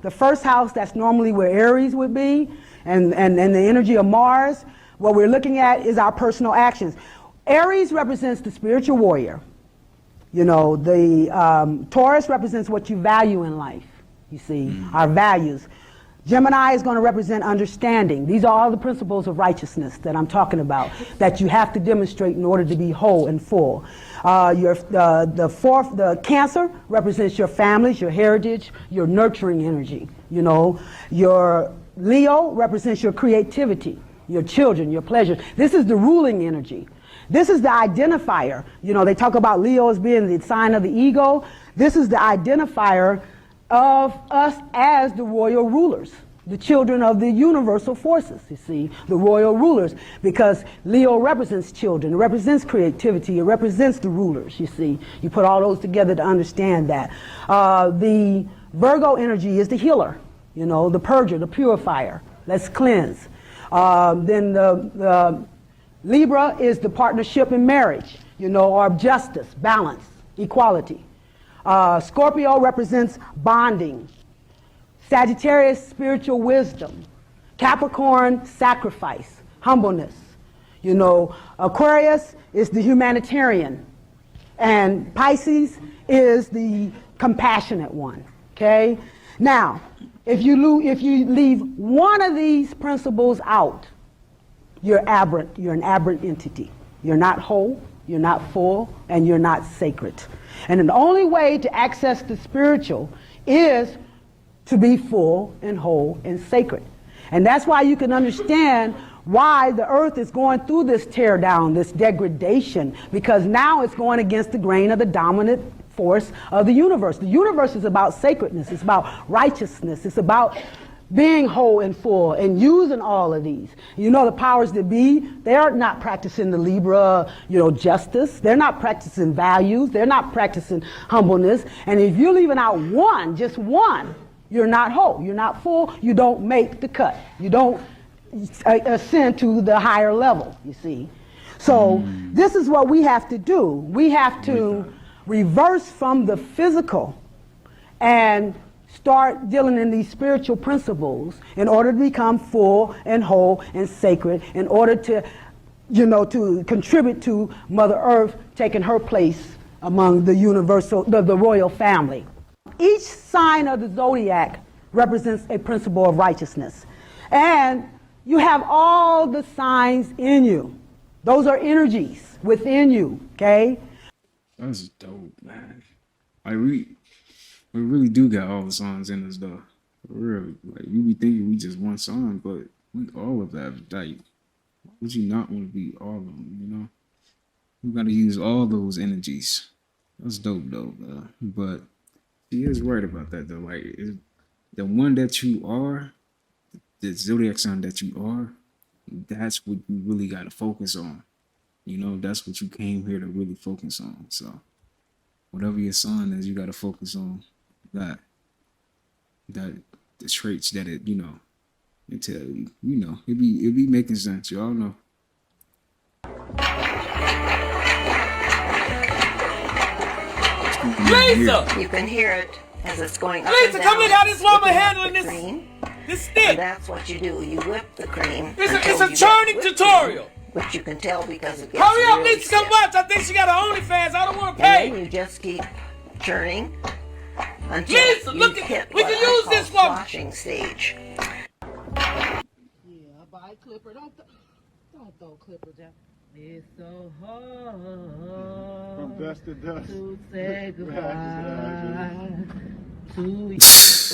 the first house, that's normally where Aries would be, and the energy of Mars, what we're looking at is our personal actions. Aries represents the spiritual warrior. You know, the Taurus represents what you value in life, you see, our values. Gemini is going to represent understanding. These are all the principles of righteousness that I'm talking about, that you have to demonstrate in order to be whole and full. The Cancer represents your families, your heritage, your nurturing energy, you know. Your Leo represents your creativity, your children, your pleasure. This is the ruling energy. This is the identifier. You know, they talk about Leo as being the sign of the ego. This is the identifier of us as the royal rulers, the children of the universal forces, you see, the royal rulers, because Leo represents children, it represents creativity, it represents the rulers, you see. You put all those together to understand that. The Virgo energy is the healer, you know, the purger, the purifier. Let's cleanse. Then the Libra is the partnership in marriage, you know, or justice, balance, equality. Scorpio represents bonding. Sagittarius, spiritual wisdom. Capricorn, sacrifice, humbleness. You know, Aquarius is the humanitarian. And Pisces is the compassionate one, okay? Now, if you leave one of these principles out, you're aberrant. You're an aberrant entity. You're not whole, you're not full, and you're not sacred. And the only way to access the spiritual is to be full and whole and sacred. And that's why you can understand why the earth is going through this tear down, this degradation, because now it's going against the grain of the dominant force of the universe. The universe is about sacredness, it's about righteousness, it's about being whole and full and using all of these. You know, the powers that be, they're not practicing the Libra, you know, justice. They're not practicing values. They're not practicing humbleness. And if you're leaving out one, just one, you're not whole. You're not full. You don't make the cut. You don't ascend to the higher level, you see. So this is what we have to do. We have to reverse from the physical and start dealing in these spiritual principles in order to become full and whole and sacred, in order to, you know, to contribute to Mother Earth taking her place among the universal, the royal family. Each sign of the zodiac represents a principle of righteousness. And you have all the signs in you. Those are energies within you, okay?
That's dope, man. We really do got all the songs in us, though. For real. Like, you be thinking we just one song, but we all of that. Like, why would you not want to be all of them, you know? We got to use all those energies. That's dope, though. But she is right about that, though. Like, the one that you are, the zodiac sign that you are, that's what you really got to focus on. You know, that's what you came here to really focus on. So, whatever your sign is, you got to focus on that the traits that it, you know, it tell you, you know, it be making sense. Y'all know.
Lisa!
You can hear it as it's going up
Lisa,
and
come
down,
look how this woman
whipping up
handling
the
this
cream.
This stick.
And that's what you do. You whip the cream.
It's
until
a
you
churning
get whipped
tutorial.
cream, which you can tell because it gets
Hurry up,
really
Lisa, come
stiff.
watch. I think she got her OnlyFans. I don't want to pay.
And then you just keep churning until
Lisa,
you
look at
hit
we
what
can
I
use
call
this woman.
sloshing stage.
Yeah, I buy a clipper. Don't throw clippers out. It's so hard
From dust to dust.
to say goodbye to you.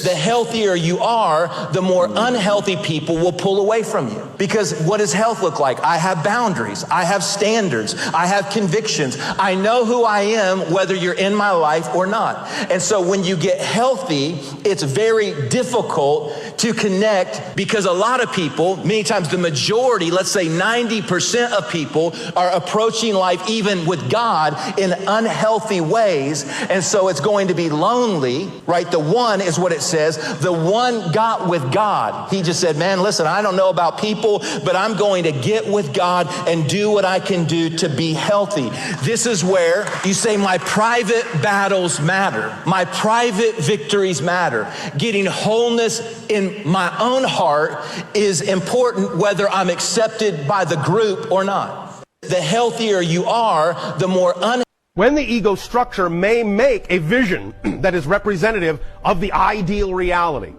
The healthier you are, the more unhealthy people will pull away from you. Because what does health look like? I have boundaries. I have standards. I have convictions. I know who I am, whether you're in my life or not. And so when you get healthy, it's very difficult to connect, because a lot of people, many times the majority, let's say 90% of people, are approaching life, even with God, in unhealthy ways. And so it's going to be lonely, right? The one is what it says. The one got with God. He just said, man, listen, I don't know about people, but I'm going to get with God and do what I can do to be healthy. This is where you say, my private battles matter. My private victories matter. Getting wholeness in my own heart is important, whether I'm accepted by the group or not. The healthier you are, the more
When the ego structure may make a vision that is representative of the ideal reality,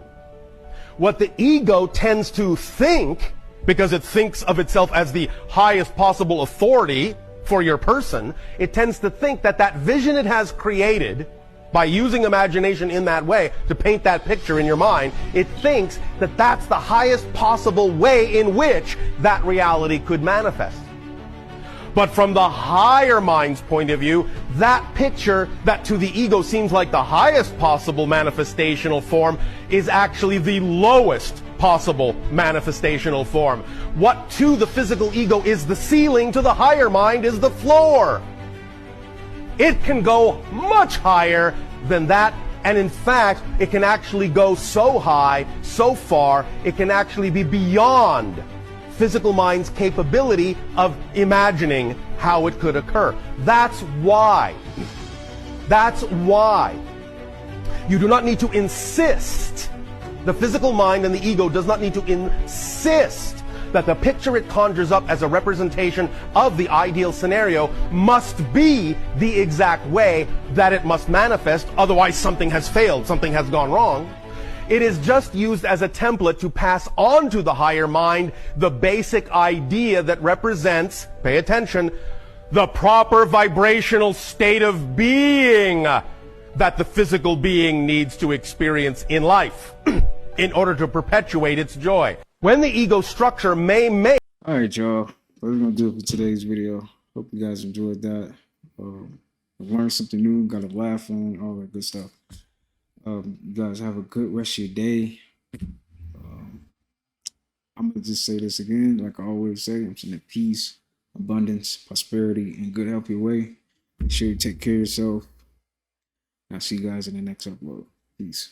what the ego tends to think, because it thinks of itself as the highest possible authority for your person, it tends to think that that vision it has created, by using imagination in that way to paint that picture in your mind, it thinks that that's the highest possible way in which that reality could manifest. But from the higher mind's point of view, that picture that to the ego seems like the highest possible manifestational form is actually the lowest possible manifestational form. What to the physical ego is the ceiling, to the higher mind is the floor. It can go much higher than that, and in fact, it can actually go so high, so far, it can actually be beyond physical mind's capability of imagining how it could occur. That's why you do not need to insist, the physical mind and the ego does not need to insist that the picture it conjures up as a representation of the ideal scenario must be the exact way that it must manifest, otherwise something has failed, something has gone wrong. It is just used as a template to pass on to the higher mind the basic idea that represents, pay attention, the proper vibrational state of being that the physical being needs to experience in life in order to perpetuate its joy. When the ego structure may make...
Alright, y'all. That's what we're going to do for today's video. Hope you guys enjoyed that. Learned something new, got a laugh on, all that good stuff. You guys have a good rest of your day. I'm going to just say this again, like I always say. I'm sending peace, abundance, prosperity, and good healthy way. Make sure you take care of yourself. I'll see you guys in the next upload. Peace.